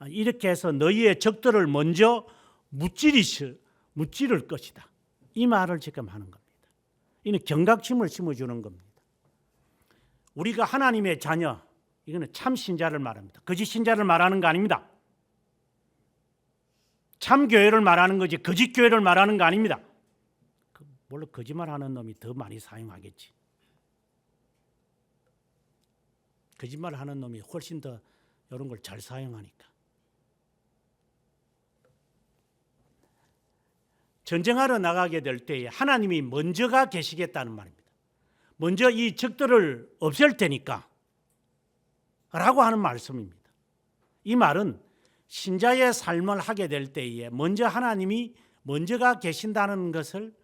이렇게 해서 너희의 적들을 먼저 무찌를 것이다. 이 말을 지금 하는 겁니다. 이는 경각심을 심어주는 겁니다. 우리가 하나님의 자녀, 이거는 참 신자를 말합니다. 거짓 신자를 말하는 거 아닙니다. 참 교회를 말하는 거지 거짓 교회를 말하는 거 아닙니다. 물론 거짓말하는 놈이 더 많이 사용하겠지. 거짓말하는 놈이 훨씬 더 이런 걸 잘 사용하니까. 전쟁하러 나가게 될 때에 하나님이 먼저가 계시겠다는 말입니다. 먼저 이 적들을 없앨 테니까 라고 하는 말씀입니다. 이 말은 신자의 삶을 하게 될 때에 먼저 하나님이 먼저가 계신다는 것을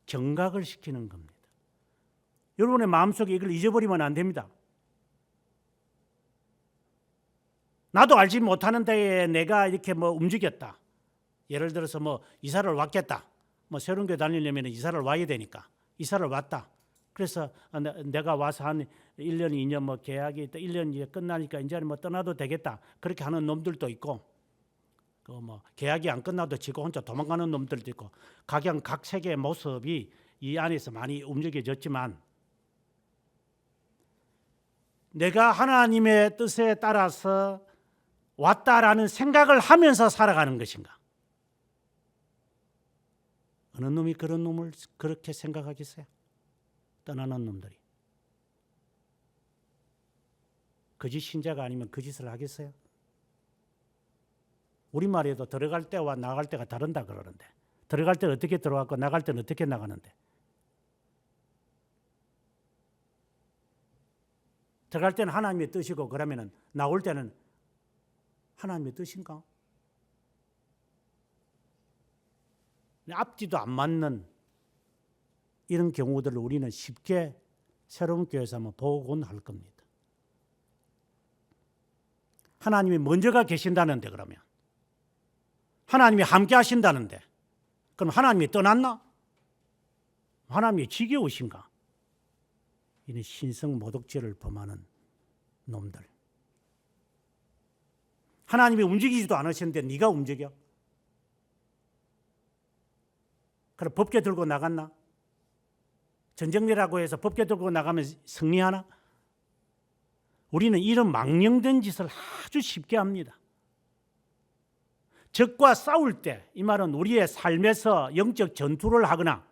경각을 시키는 겁니다. 여러분의 마음속에 이걸 잊어버리면 안 됩니다. 나도 알지 못하는 데에 내가 이렇게 움직였다. 예를 들어서 이사를 왔겠다. 새로운 교회 다니려면 이사를 와야 되니까 이사를 왔다. 그래서 내가 와서 한 1년, 2년 계약이 1년 이제 끝나니까 이제 떠나도 되겠다. 그렇게 하는 놈들도 있고, 계약이 안 끝나도 지고 혼자 도망가는 놈들도 있고, 각 세계의 모습이 이 안에서 많이 움직여졌지만, 내가 하나님의 뜻에 따라서 왔다라는 생각을 하면서 살아가는 것인가? 어느 놈이 그런 놈을 그렇게 생각하겠어요? 떠나는 놈들이. 거짓 신자가 아니면 거짓을 하겠어요? 우리말에도 들어갈 때와 나갈 때가 다른다 그러는데, 들어갈 때는 어떻게 들어갔고 나갈 때는 어떻게 나가는데, 들어갈 때는 하나님의 뜻이고 그러면은 나올 때는 하나님의 뜻인가? 앞뒤도 안 맞는 이런 경우들을 우리는 쉽게 새로운 교회에서 한번 보곤 할 겁니다. 하나님이 먼저가 계신다는데, 그러면 하나님이 함께 하신다는데, 그럼 하나님이 떠났나? 하나님이 지겨우신가? 이는 신성 모독죄를 범하는 놈들. 하나님이 움직이지도 않으셨는데 네가 움직여? 그럼 법궤 들고 나갔나? 전쟁이라고 해서 법궤 들고 나가면 승리하나? 우리는 이런 망령된 짓을 아주 쉽게 합니다. 적과 싸울 때, 이 말은 우리의 삶에서 영적 전투를 하거나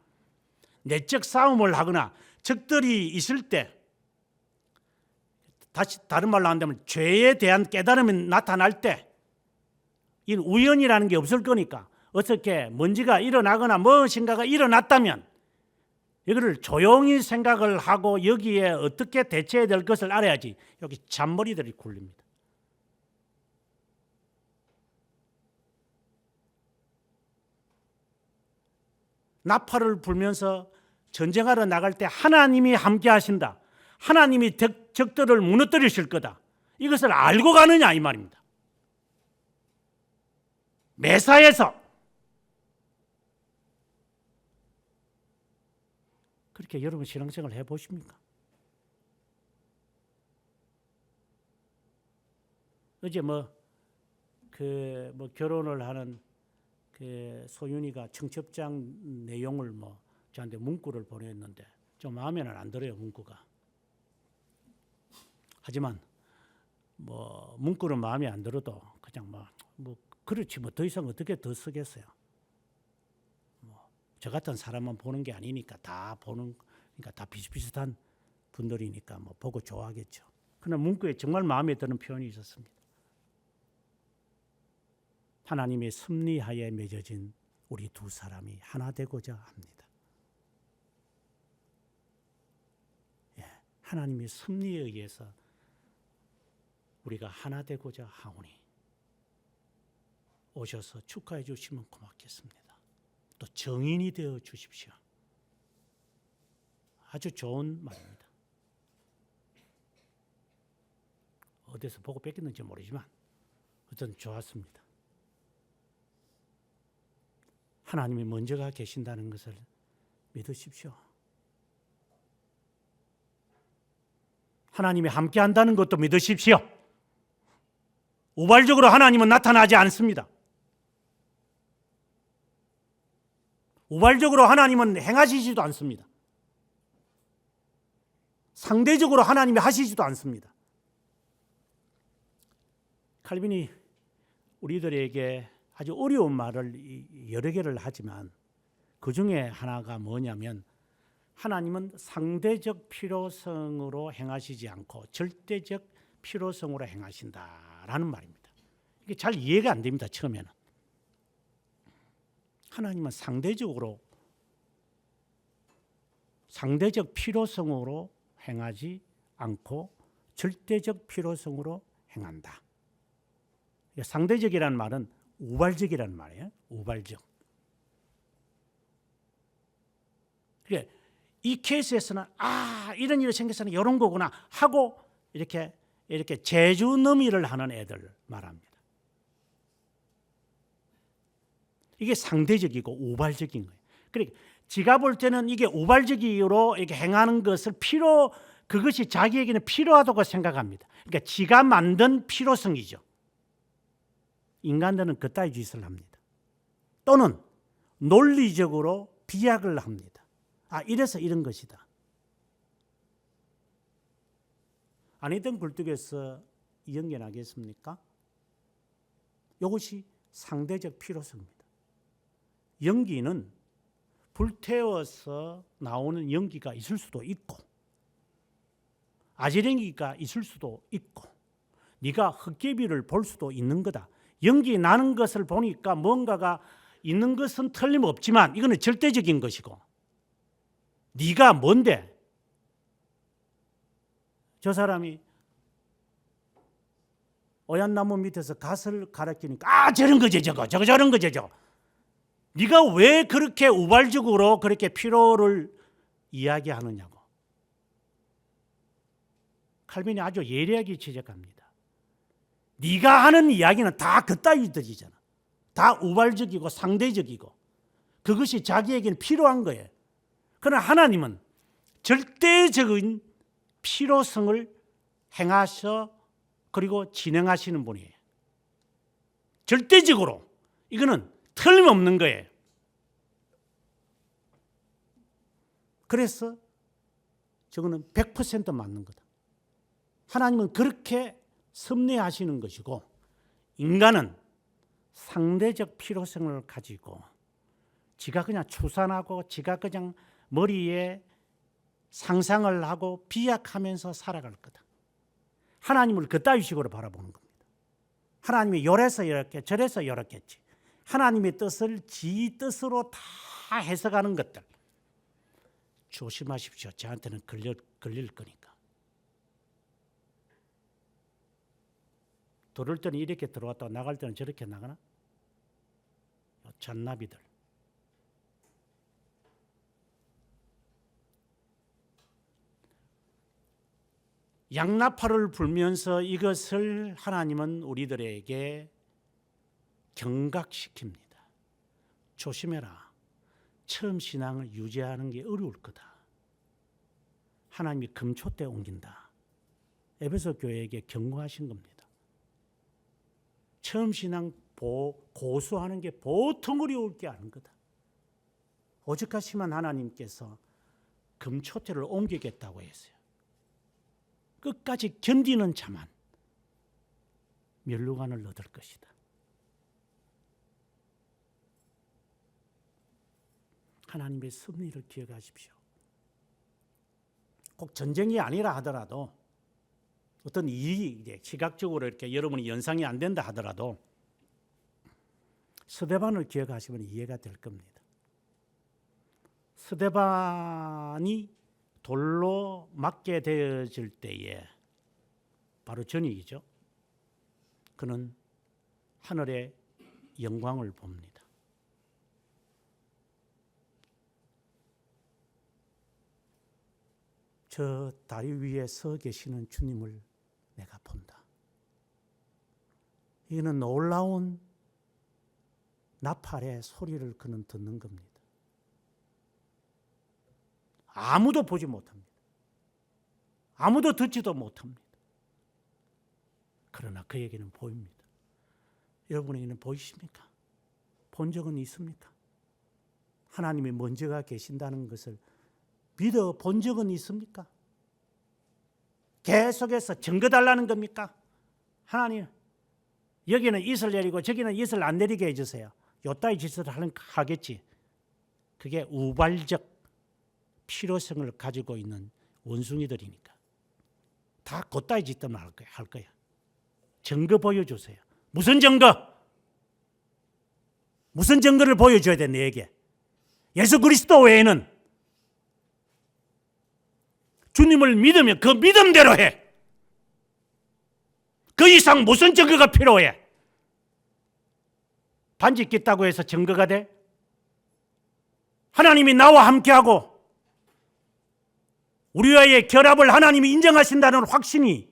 내적 싸움을 하거나 적들이 있을 때, 다른 말로 한다면 죄에 대한 깨달음이 나타날 때, 이 우연이라는 게 없을 거니까 어떻게 먼지가 일어나거나 무엇인가가 일어났다면 이거를 조용히 생각을 하고 여기에 어떻게 대처해야 될 것을 알아야지 여기 잔머리들이 굴립니다. 나팔을 불면서 전쟁하러 나갈 때 하나님이 함께 하신다. 하나님이 적들을 무너뜨리실 거다. 이것을 알고 가느냐 이 말입니다. 매사에서 그렇게 여러분 신앙생활 해보십니까? 어제 결혼을 하는 소윤이가 청첩장 내용을 저한테 문구를 보냈는데 좀 마음에는 안 들어요, 문구가. 하지만 문구는 마음에 안 들어도 그냥 그렇지 더 이상 어떻게 더 쓰겠어요. 저 같은 사람만 보는 게 아니니까 그러니까 다 비슷비슷한 분들이니까 보고 좋아하겠죠. 그러나 문구에 정말 마음에 드는 표현이 있었습니다. 하나님의 섭리하에 맺어진 우리 두 사람이 하나 되고자 합니다. 하나님의 섭리에 의해서 우리가 하나 되고자 하오니 오셔서 축하해 주시면 고맙겠습니다. 또 정인이 되어 주십시오. 아주 좋은 말입니다. 어디서 보고 뺏겼는지 모르지만 어쨌든 좋았습니다. 하나님이 먼저가 계신다는 것을 믿으십시오. 하나님이 함께 한다는 것도 믿으십시오. 우발적으로 하나님은 나타나지 않습니다. 우발적으로 하나님은 행하시지도 않습니다. 상대적으로 하나님이 하시지도 않습니다. 칼빈이 우리들에게 아주 어려운 말을 여러 개를 하지만 그 중에 하나가 뭐냐면 하나님은 상대적 필요성으로 행하시지 않고 절대적 필요성으로 행하신다라는 말입니다. 이게 잘 이해가 안 됩니다. 처음에는. 하나님은 상대적 필요성으로 행하지 않고 절대적 필요성으로 행한다. 상대적이라는 말은 우발적이라는 말이에요. 우발적. 그러니까 이 케이스에서는 이런 일이 생겨서는 이런 거구나 하고 이렇게 재주 넘이를 하는 애들 말합니다. 이게 상대적이고 우발적인 거예요. 그러니까 지가 볼 때는 이게 우발적으로 이렇게 행하는 것을 그것이 자기에게는 필요하다고 생각합니다. 그러니까 지가 만든 필요성이죠. 인간들은 그따위 짓을 합니다. 또는 논리적으로 비약을 합니다. 이래서 이런 것이다. 아니던 굴뚝에서 연결하겠습니까? 이것이 상대적 필요성입니다. 연기는 불태워서 나오는 연기가 있을 수도 있고 아지랭이가 있을 수도 있고 네가 흙개비를 볼 수도 있는 거다. 연기 나는 것을 보니까 뭔가가 있는 것은 틀림없지만 이거는 절대적인 것이고 네가 뭔데? 저 사람이 오얏나무 밑에서 갓을 가리키니까 저런 거지 저거 저런 거지 저거. 네가 왜 그렇게 우발적으로 그렇게 필요를 이야기하느냐고. 칼빈이 아주 예리하게 지적합니다. 네가 하는 이야기는 다 그따위들이잖아. 다 우발적이고 상대적이고 그것이 자기에게는 필요한 거예요. 그러나 하나님은 절대적인 필요성을 행하셔 그리고 진행하시는 분이에요. 절대적으로 이거는 틀림없는 거예요. 그래서 저거는 100% 맞는 거다. 하나님은 그렇게 섭리하시는 것이고 인간은 상대적 필요성을 가지고 지가 그냥 추산하고 지가 그냥 머리에 상상을 하고 비약하면서 살아갈 거다. 하나님을 그따위 식으로 바라보는 겁니다. 하나님이 요래서 이렇게 저래서 이렇겠지. 하나님의 뜻을 지 뜻으로 다 해석하는 것들 조심하십시오. 저한테는 걸릴 거니까. 들어올 때는 이렇게 들어왔다가 나갈 때는 저렇게 나가나? 잔나비들. 양나팔을 불면서 이것을 하나님은 우리들에게 경각시킵니다. 조심해라. 처음 신앙을 유지하는 게 어려울 거다. 하나님이 금초 때 옮긴다. 에베소 교회에게 경고하신 겁니다. 처음 신앙 고수하는 게 보통 어려울 게 아닌 거다. 오죽하시면 하나님께서 금초대를 옮기겠다고 했어요. 끝까지 견디는 자만 멸류관을 얻을 것이다. 하나님의 섭리를 기억하십시오. 꼭 전쟁이 아니라 하더라도 어떤 일이 시각적으로 이렇게 여러분이 연상이 안 된다 하더라도 스데반을 기억하시면 이해가 될 겁니다. 스데반이 돌로 맞게 되어질 때에 바로 전이죠. 그는 하늘의 영광을 봅니다. 저 다리 위에 서 계시는 주님을 내가 본다. 이거는 놀라운 나팔의 소리를 그는 듣는 겁니다. 아무도 보지 못합니다. 아무도 듣지도 못합니다. 그러나 그에게는 보입니다. 여러분에게는 보이십니까? 본 적은 있습니까? 하나님이 먼저가 계신다는 것을 믿어 본 적은 있습니까? 계속해서 증거달라는 겁니까? 하나님, 여기는 이슬 내리고 저기는 이슬 안 내리게 해주세요. 요따위 짓을 하겠지. 그게 우발적 필요성을 가지고 있는 원숭이들이니까. 다 그따위 짓들만 할 거야. 증거 보여주세요. 무슨 증거? 무슨 증거를 보여줘야 돼, 너에게? 예수 그리스도 외에는 주님을 믿으면 그 믿음대로 해. 그 이상 무슨 증거가 필요해? 반지 꼈다고 해서 증거가 돼? 하나님이 나와 함께하고 우리와의 결합을 하나님이 인정하신다는 확신이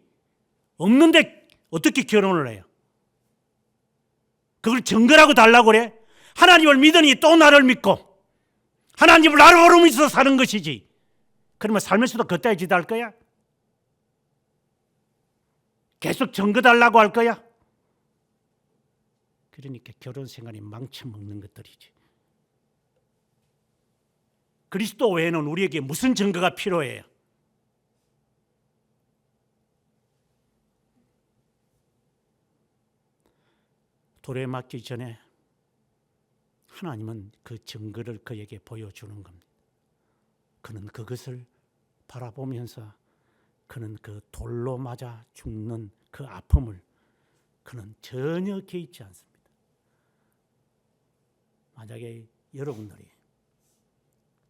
없는데 어떻게 결혼을 해요? 그걸 증거라고 달라고 그래? 하나님을 믿으니 또 나를 믿고 하나님을 나를 모르면서 사는 것이지. 그러면 살면서도 그따위 짓 할 거야? 계속 증거 달라고 할 거야? 그러니까 결혼 생활이 망쳐먹는 것들이지. 그리스도 외에는 우리에게 무슨 증거가 필요해요? 돌에 맞기 전에 하나님은 그 증거를 그에게 보여주는 겁니다. 그는 그것을 바라보면서 그는 그 돌로 맞아 죽는 그 아픔을 그는 전혀 개의치 않습니다. 만약에 여러분들이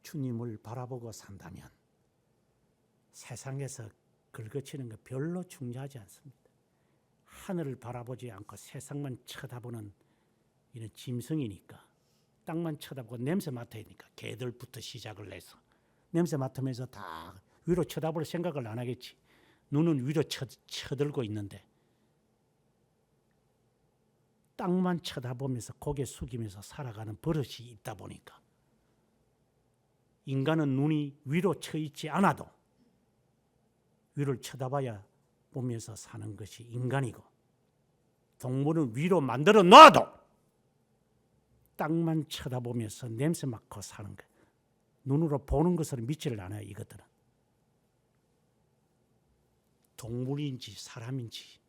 주님을 바라보고 산다면 세상에서 긁어치는 거 별로 중요하지 않습니다. 하늘을 바라보지 않고 세상만 쳐다보는 이런 짐승이니까 땅만 쳐다보고 냄새 맡아야 되니까 개들부터 시작을 해서 냄새 맡으면서 다 위로 쳐다볼 생각을 안 하겠지. 눈은 위로 쳐들고 있는데 땅만 쳐다보면서 고개 숙이면서 살아가는 버릇이 있다 보니까 인간은 눈이 위로 쳐 있지 않아도 위를 쳐다봐야 보면서 사는 것이 인간이고 동물은 위로 만들어 놔도 땅만 쳐다보면서 냄새 맡고 사는 거예요. 눈으로 보는 것을 믿지를 않아요. 이것들은 동물인지 사람인지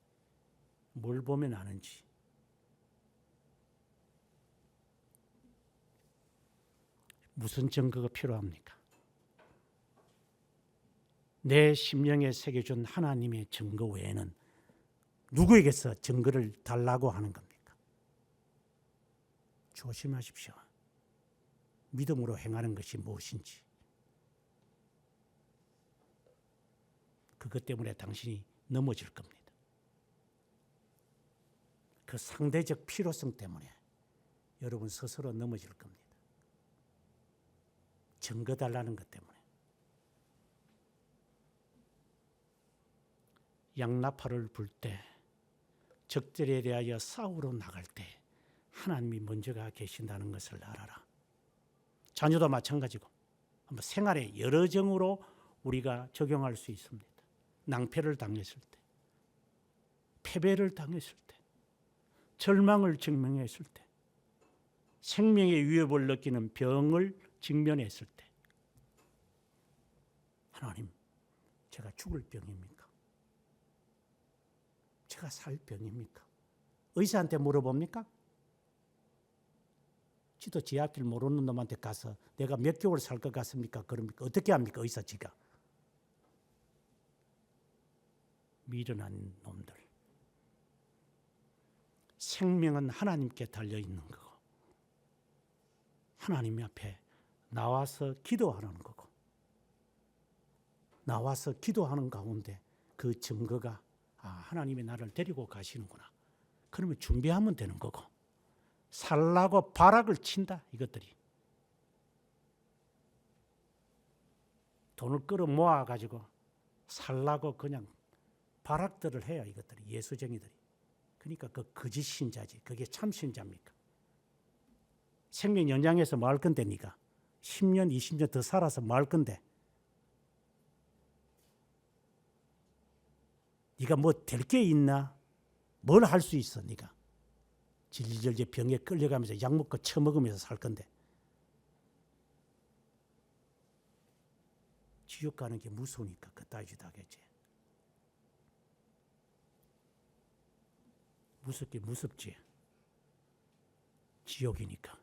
뭘 보면 아는지. 무슨 증거가 필요합니까? 내 심령에 새겨준 하나님의 증거 외에는 누구에게서 증거를 달라고 하는 겁니까? 조심하십시오. 믿음으로 행하는 것이 무엇인지. 그것 때문에 당신이 넘어질 겁니다. 그 상대적 필요성 때문에 여러분 스스로 넘어질 겁니다. 증거 달라는 것 때문에. 양나팔을 불 때, 적들에 대하여 싸우러 나갈 때 하나님이 먼저가 계신다는 것을 알아라. 자녀도 마찬가지고 한번 생활의 여러 정으로 우리가 적용할 수 있습니다. 낭패를 당했을 때, 패배를 당했을 때, 절망을 직면했을 때, 생명의 위협을 느끼는 병을 직면했을 때, 하나님, 제가 죽을 병입니까? 제가 살 병입니까? 의사한테 물어봅니까? 지도 지 앞길 모르는 놈한테 가서 내가 몇 개월 살 것 같습니까? 그럽니까? 어떻게 합니까? 의사 지가. 미련한 놈들. 생명은 하나님께 달려있는 거고 하나님 앞에 나와서 기도하는 거고 나와서 기도하는 가운데 그 증거가 하나님이 나를 데리고 가시는구나. 그러면 준비하면 되는 거고 살라고 발악을 친다. 이것들이 돈을 끌어 모아가지고 살라고 그냥 발악들을 해요. 이것들이 예수쟁이들이. 그러니까 그 거짓 신자지. 그게 참 신자입니까? 생명 연장해서 뭐 할 건데 니가 10년 20년 더 살아서 뭐 할 건데 네가 뭐 될 게 있나? 뭘 할 수 있어 네가? 질질질 병에 끌려가면서 약 먹고 처먹으면서 살 건데 지옥 가는 게 무서우니까 그따위 짓 하겠지. 무섭게 무섭지. 지옥이니까.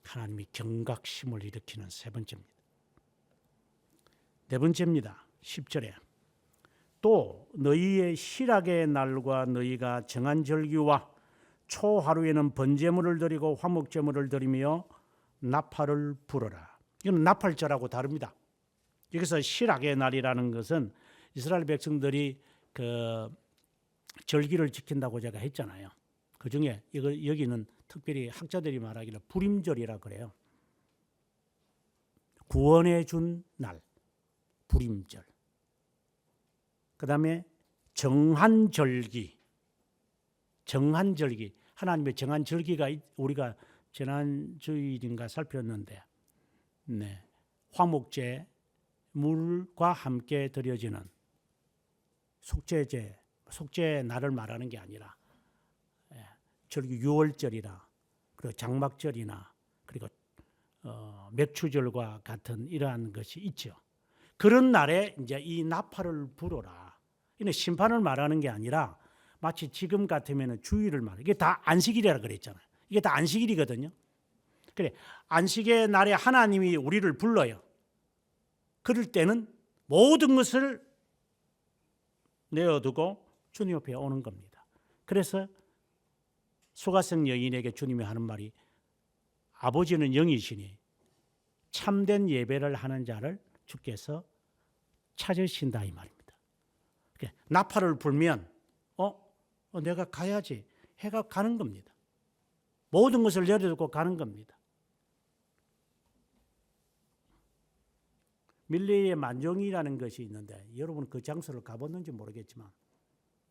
하나님이 경각심을 일으키는 세 번째입니다. 네 번째입니다. 10절에 또 너희의 실학의 날과 너희가 정한 절기와 초하루에는 번제물을 드리고 화목제물을 드리며 나팔을 불어라. 이건 나팔절하고 다릅니다. 여기서 실학의 날이라는 것은 이스라엘 백성들이 그 절기를 지킨다고 제가 했잖아요. 그 중에 여기는 특별히 학자들이 말하기를 불임절이라 그래요. 구원해 준 날, 불임절. 그 다음에 정한절기. 정한절기. 하나님의 정한절기가 우리가 지난주일인가 살폈는데, 네, 화목제, 물과 함께 드려지는 속죄제, 속죄 날을 말하는 게 아니라 절기 유월절이나 그리고 장막절이나 그리고 맥추절과 같은 이러한 것이 있죠. 그런 날에 이제 이 나팔을 불어라. 이는 심판을 말하는 게 아니라 마치 지금 같으면 주일을 말해. 이게 다 안식일이라 그랬잖아요. 이게 다 안식일이거든요. 그래, 안식의 날에 하나님이 우리를 불러요. 그럴 때는 모든 것을 내어두고 주님 앞에 오는 겁니다. 그래서 수가성 여인에게 주님이 하는 말이 아버지는 영이시니 참된 예배를 하는 자를 주께서 찾으신다 이 말입니다. 나팔을 불면 내가 가야지 해가 가는 겁니다. 모든 것을 내려두고 가는 겁니다. 밀레의 만종이라는 것이 있는데 여러분 그 장소를 가봤는지 모르겠지만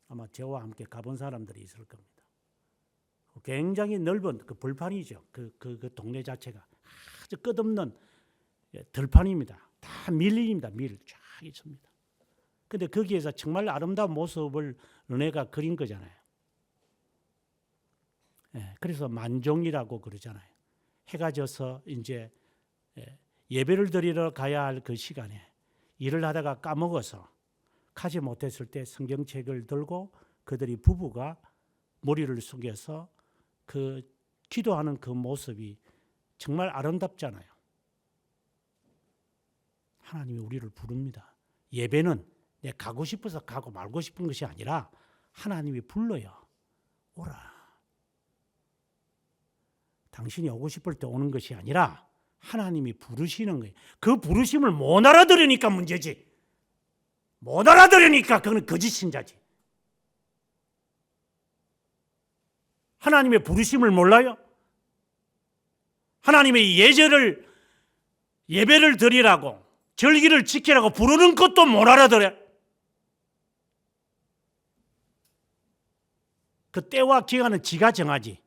아마 저와 함께 가본 사람들이 있을 겁니다. 굉장히 넓은 그 벌판이죠. 그 동네 자체가 아주 끝없는 들판입니다. 다 밀입니다. 밀 쫙 있습니다. 근데 거기에서 정말 아름다운 모습을 르네가 그린 거잖아요. 그래서 만종이라고 그러잖아요. 해가 져서 이제 예배를 드리러 가야 할 그 시간에 일을 하다가 까먹어서 가지 못했을 때 성경책을 들고 그들이 부부가 머리를 숙여서 그 기도하는 그 모습이 정말 아름답잖아요. 하나님이 우리를 부릅니다. 예배는 내 가고 싶어서 가고 말고 싶은 것이 아니라 하나님이 불러요. 오라. 당신이 오고 싶을 때 오는 것이 아니라 하나님이 부르시는 거예요. 그 부르심을 못 알아들으니까 문제지. 못 알아들으니까 그건 거짓 신자지. 하나님의 부르심을 몰라요? 하나님의 예배를 드리라고 절기를 지키라고 부르는 것도 못 알아들어요. 그 때와 기간은 지가 정하지.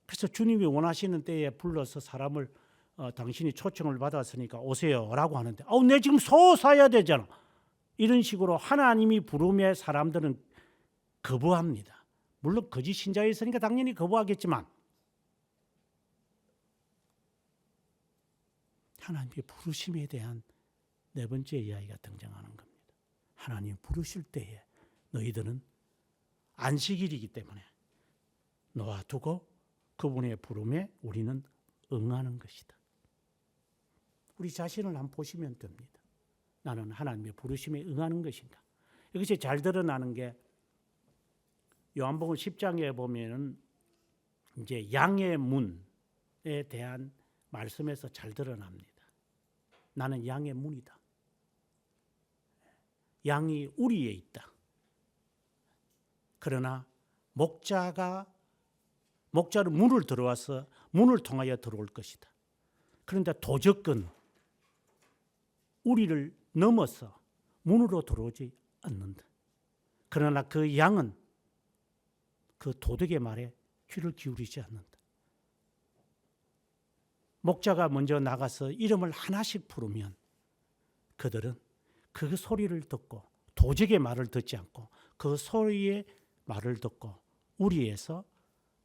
그래서 주님이 원하시는 때에 불러서 사람을 당신이 초청을 받았으니까 오세요라고 하는데 내 지금 소 사야 되잖아. 이런 식으로 하나님이 부름에 사람들은 거부합니다. 물론 거짓 신자였으니까 당연히 거부하겠지만 하나님의 부르심에 대한 네 번째 이야기가 등장하는 겁니다. 하나님 부르실 때에 너희들은 안식일이기 때문에 놓아두고 그분의 부름에 우리는 응하는 것이다. 우리 자신을 한번 보시면 됩니다. 나는 하나님의 부르심에 응하는 것인가? 이것이 잘 드러나는 게 요한복음 10장에 보면은 이제 양의 문에 대한 말씀에서 잘 드러납니다. 나는 양의 문이다. 양이 우리에 있다. 그러나 목자는 문을 들어와서 문을 통하여 들어올 것이다. 그런데 도적은 우리를 넘어서 문으로 들어오지 않는다. 그러나 그 양은 그 도둑의 말에 귀를 기울이지 않는다. 목자가 먼저 나가서 이름을 하나씩 부르면 그들은 그 소리를 듣고 도적의 말을 듣지 않고 그 소리의 말을 듣고 우리에서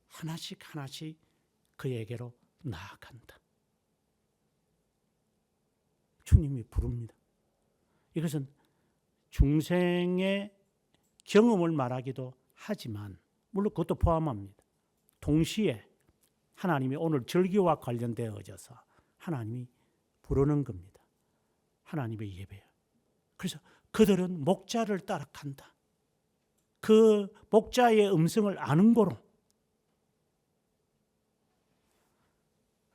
하나씩 그에게로 나아간다. 주님이 부릅니다. 이것은 중생의 경험을 말하기도 하지만 물론 그것도 포함합니다. 동시에 하나님이 오늘 절기와 관련되어져서 하나님이 부르는 겁니다. 하나님의 예배예요. 그래서 그들은 목자를 따라간다. 그 목자의 음성을 아는 거로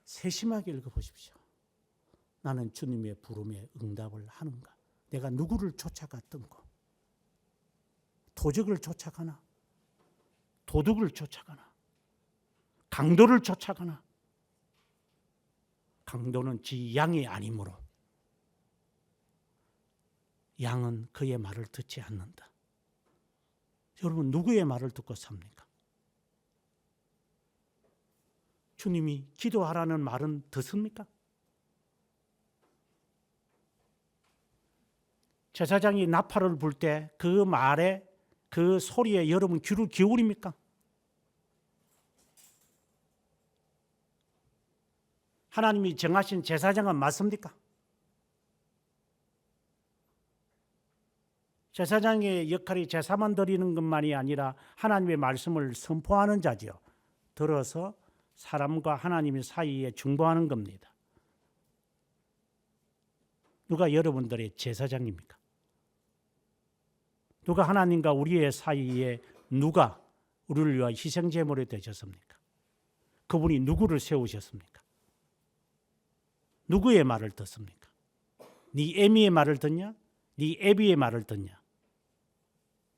세심하게 읽어보십시오. 나는 주님의 부름에 응답을 하는가? 내가 누구를 쫓아갔던 거? 도적을 쫓아가나? 도둑을 쫓아가나? 강도를 쫓아가나? 강도는 지 양이 아니므로 양은 그의 말을 듣지 않는다. 여러분 누구의 말을 듣고 삽니까? 주님이 기도하라는 말은 듣습니까? 제사장이 나팔을 불 때 그 말에 그 소리에 여러분 귀를 기울입니까? 하나님이 정하신 제사장은 맞습니까? 제사장의 역할이 제사만 드리는 것만이 아니라 하나님의 말씀을 선포하는 자지요. 들어서 사람과 하나님의 사이에 중보하는 겁니다. 누가 여러분들의 제사장입니까? 누가 하나님과 우리의 사이에 누가 우리를 위하여 희생제물이 되셨습니까? 그분이 누구를 세우셨습니까? 누구의 말을 듣습니까? 네 애미의 말을 듣냐? 네 애비의 말을 듣냐?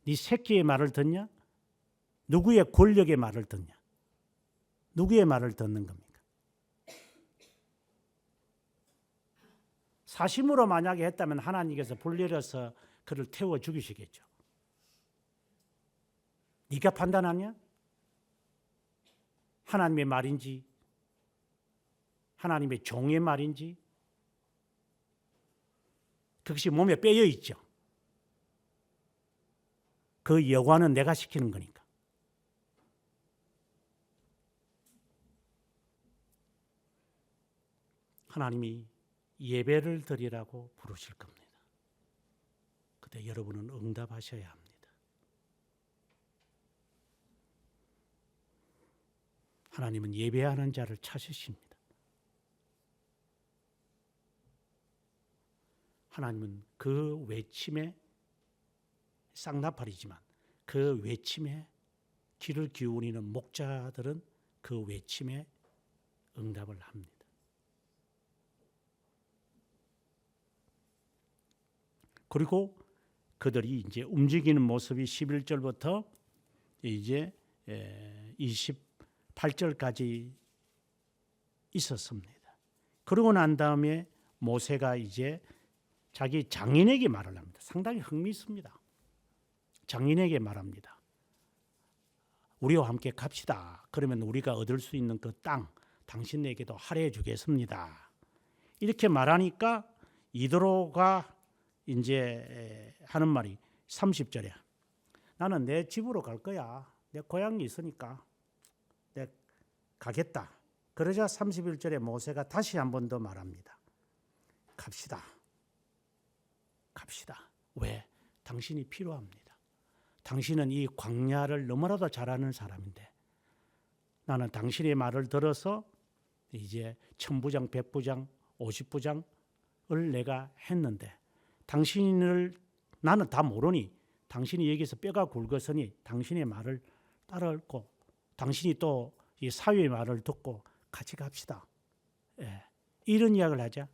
네 새끼의 말을 듣냐? 누구의 권력의 말을 듣냐? 누구의 말을 듣는 겁니까? 사심으로 만약에 했다면 하나님께서 불려서 그를 태워 죽이시겠죠. 네가 판단하냐? 하나님의 말인지 하나님의 종의 말인지 그것이 몸에 빼여 있죠. 그 여관은 내가 시키는 거니까. 하나님이 예배를 드리라고 부르실 겁니다. 그때 여러분은 응답하셔야 합니다. 하나님은 예배하는 자를 찾으십니다. 하나님은 그 외침에 쌍나팔이지만 그 외침에 귀를 기울이는 목자들은 그 외침에 응답을 합니다. 그리고 그들이 이제 움직이는 모습이 11절부터 이제 28절까지 있었습니다. 그러고 난 다음에 모세가 이제 자기 장인에게 말을 합니다. 상당히 흥미있습니다. 장인에게 말합니다. 우리와 함께 갑시다. 그러면 우리가 얻을 수 있는 그 땅 당신에게도 할애해 주겠습니다. 이렇게 말하니까 이드로가 이제 하는 말이 30절이야. 나는 내 집으로 갈 거야. 내 고향이 있으니까 내가 가겠다. 그러자 31절에 모세가 다시 한 번 더 말합니다. 갑시다. 왜? 당신이 필요합니다. 당신은 이 광야를 너무나도 잘 아는 사람인데 나는 당신의 말을 들어서 이제 1000부장, 100부장, 50부장을 내가 했는데 당신을 나는 다 모르니 당신이 여기서 뼈가 굵었으니 당신의 말을 따르고 당신이 또 이 사위의 말을 듣고 같이 갑시다. 예. 이런 이야기를 하자.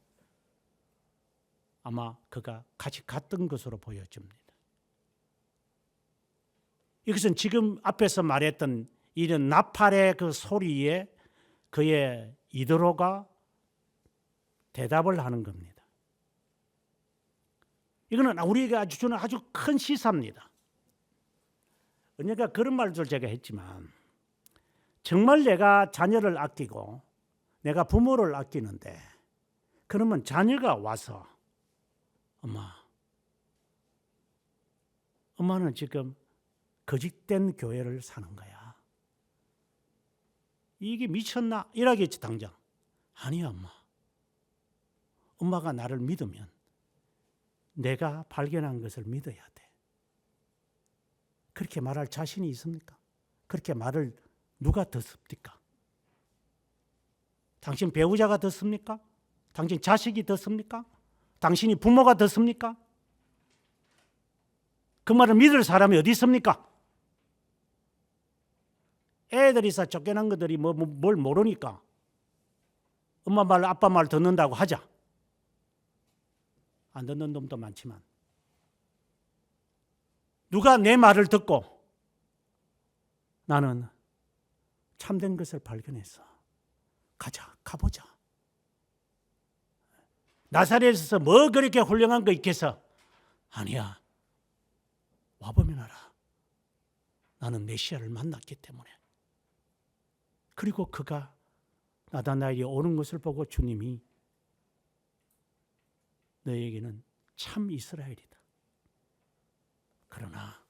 아마 그가 같이 갔던 것으로 보여집니다. 이것은 지금 앞에서 말했던 이런 나팔의 그 소리에 그의 이드로가 대답을 하는 겁니다. 이거는 우리에게 주는 아주 큰 시사입니다. 그러니까 그런 말들 제가 했지만 정말 내가 자녀를 아끼고 내가 부모를 아끼는데 그러면 자녀가 와서 엄마는 지금 거짓된 교회를 사는 거야. 이게 미쳤나? 이러겠지 당장. 아니야 엄마. 엄마가 나를 믿으면 내가 발견한 것을 믿어야 돼. 그렇게 말할 자신이 있습니까? 그렇게 말을 누가 듣습니까? 당신 배우자가 듣습니까? 당신 자식이 듣습니까? 당신이 부모가 듣습니까? 그 말을 믿을 사람이 어디 있습니까? 애들이 쫓겨난 것들이 뭘 모르니까 엄마 말 아빠 말 듣는다고 하자. 안 듣는 놈도 많지만 누가 내 말을 듣고 나는 참된 것을 발견했어. 가보자. 나사렛에서 뭐 그렇게 훌륭한 거 있겠어? 아니야. 와보면 알아. 나는 메시아를 만났기 때문에. 그리고 그가 나다나엘이 오는 것을 보고 주님이 너에게는 참 이스라엘이다. 그러나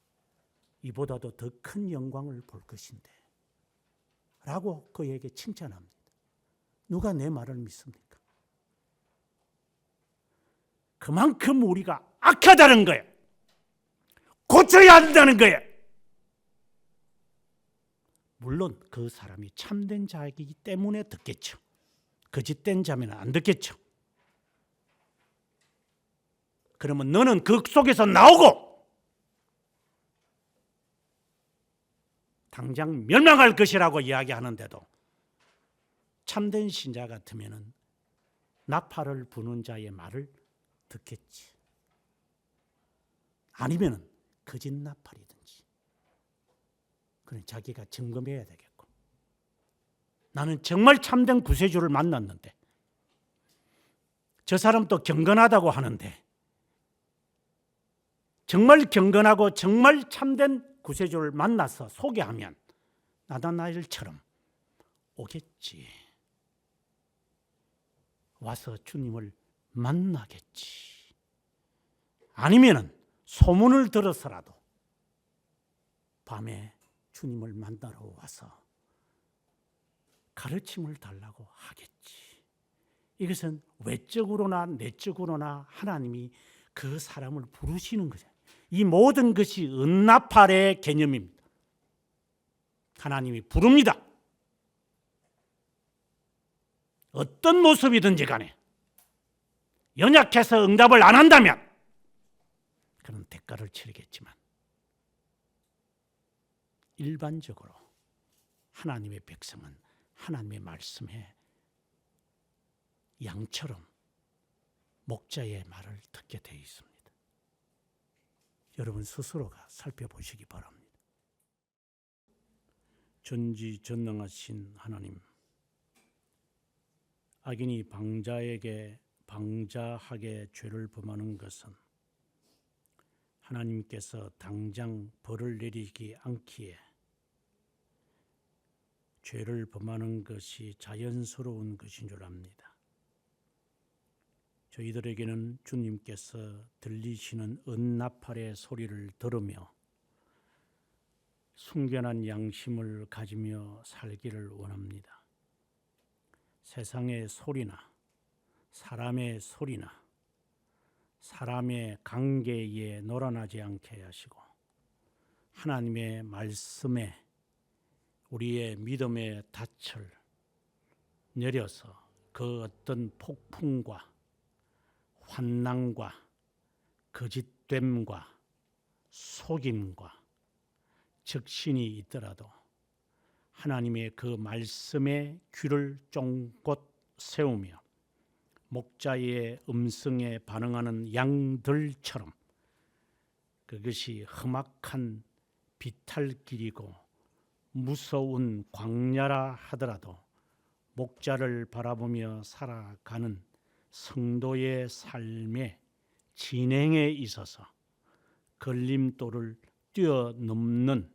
이보다도 더 큰 영광을 볼 것인데 라고 그에게 칭찬합니다. 누가 내 말을 믿습니까? 그만큼 우리가 악하다는 거예요. 고쳐야 한다는 거예요. 물론 그 사람이 참된 자이기 때문에 듣겠죠. 거짓된 자면 안 듣겠죠. 그러면 너는 그 속에서 나오고 당장 멸망할 것이라고 이야기하는데도 참된 신자 같으면 나팔을 부는 자의 말을 듣겠지. 아니면 거짓 나팔이든지. 그럼 자기가 점검해야 되겠고. 나는 정말 참된 구세주를 만났는데 저 사람도 경건하다고 하는데 정말 경건하고 정말 참된 구세주를 만나서 소개하면 나다나엘처럼 오겠지. 와서 주님을 만나겠지. 아니면은 소문을 들어서라도 밤에 주님을 만나러 와서 가르침을 달라고 하겠지. 이것은 외적으로나 내적으로나 하나님이 그 사람을 부르시는 거죠. 이 모든 것이 은나팔의 개념입니다. 하나님이 부릅니다. 어떤 모습이든지 간에 연약해서 응답을 안 한다면 그런 대가를 치르겠지만 일반적으로 하나님의 백성은 하나님의 말씀에 양처럼 목자의 말을 듣게 되어 있습니다. 여러분 스스로가 살펴보시기 바랍니다. 전지전능하신 하나님, 악인이 방자하게 죄를 범하는 것은 하나님께서 당장 벌을 내리지 않기에 죄를 범하는 것이 자연스러운 것인 줄 압니다. 저희들에게는 주님께서 들리시는 은나팔의 소리를 들으며 순결한 양심을 가지며 살기를 원합니다. 세상의 소리나 사람의 소리나 사람의 관계에 놀아나지 않게 하시고 하나님의 말씀에 우리의 믿음의 닻을 내려서 그 어떤 폭풍과 환난과 거짓됨과 속임과 적신이 있더라도 하나님의 그 말씀에 귀를 쫑긋 세우며 목자의 음성에 반응하는 양들처럼 그것이 험악한 비탈길이고 무서운 광야라 하더라도 목자를 바라보며 살아가는 성도의 삶의 진행에 있어서 걸림돌을 뛰어넘는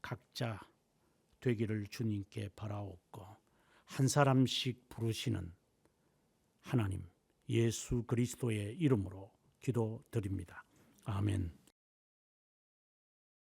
각자 되기를 주님께 바라옵고, 한 사람씩 부르시는 하나님 예수 그리스도의 이름으로 기도드립니다. 아멘.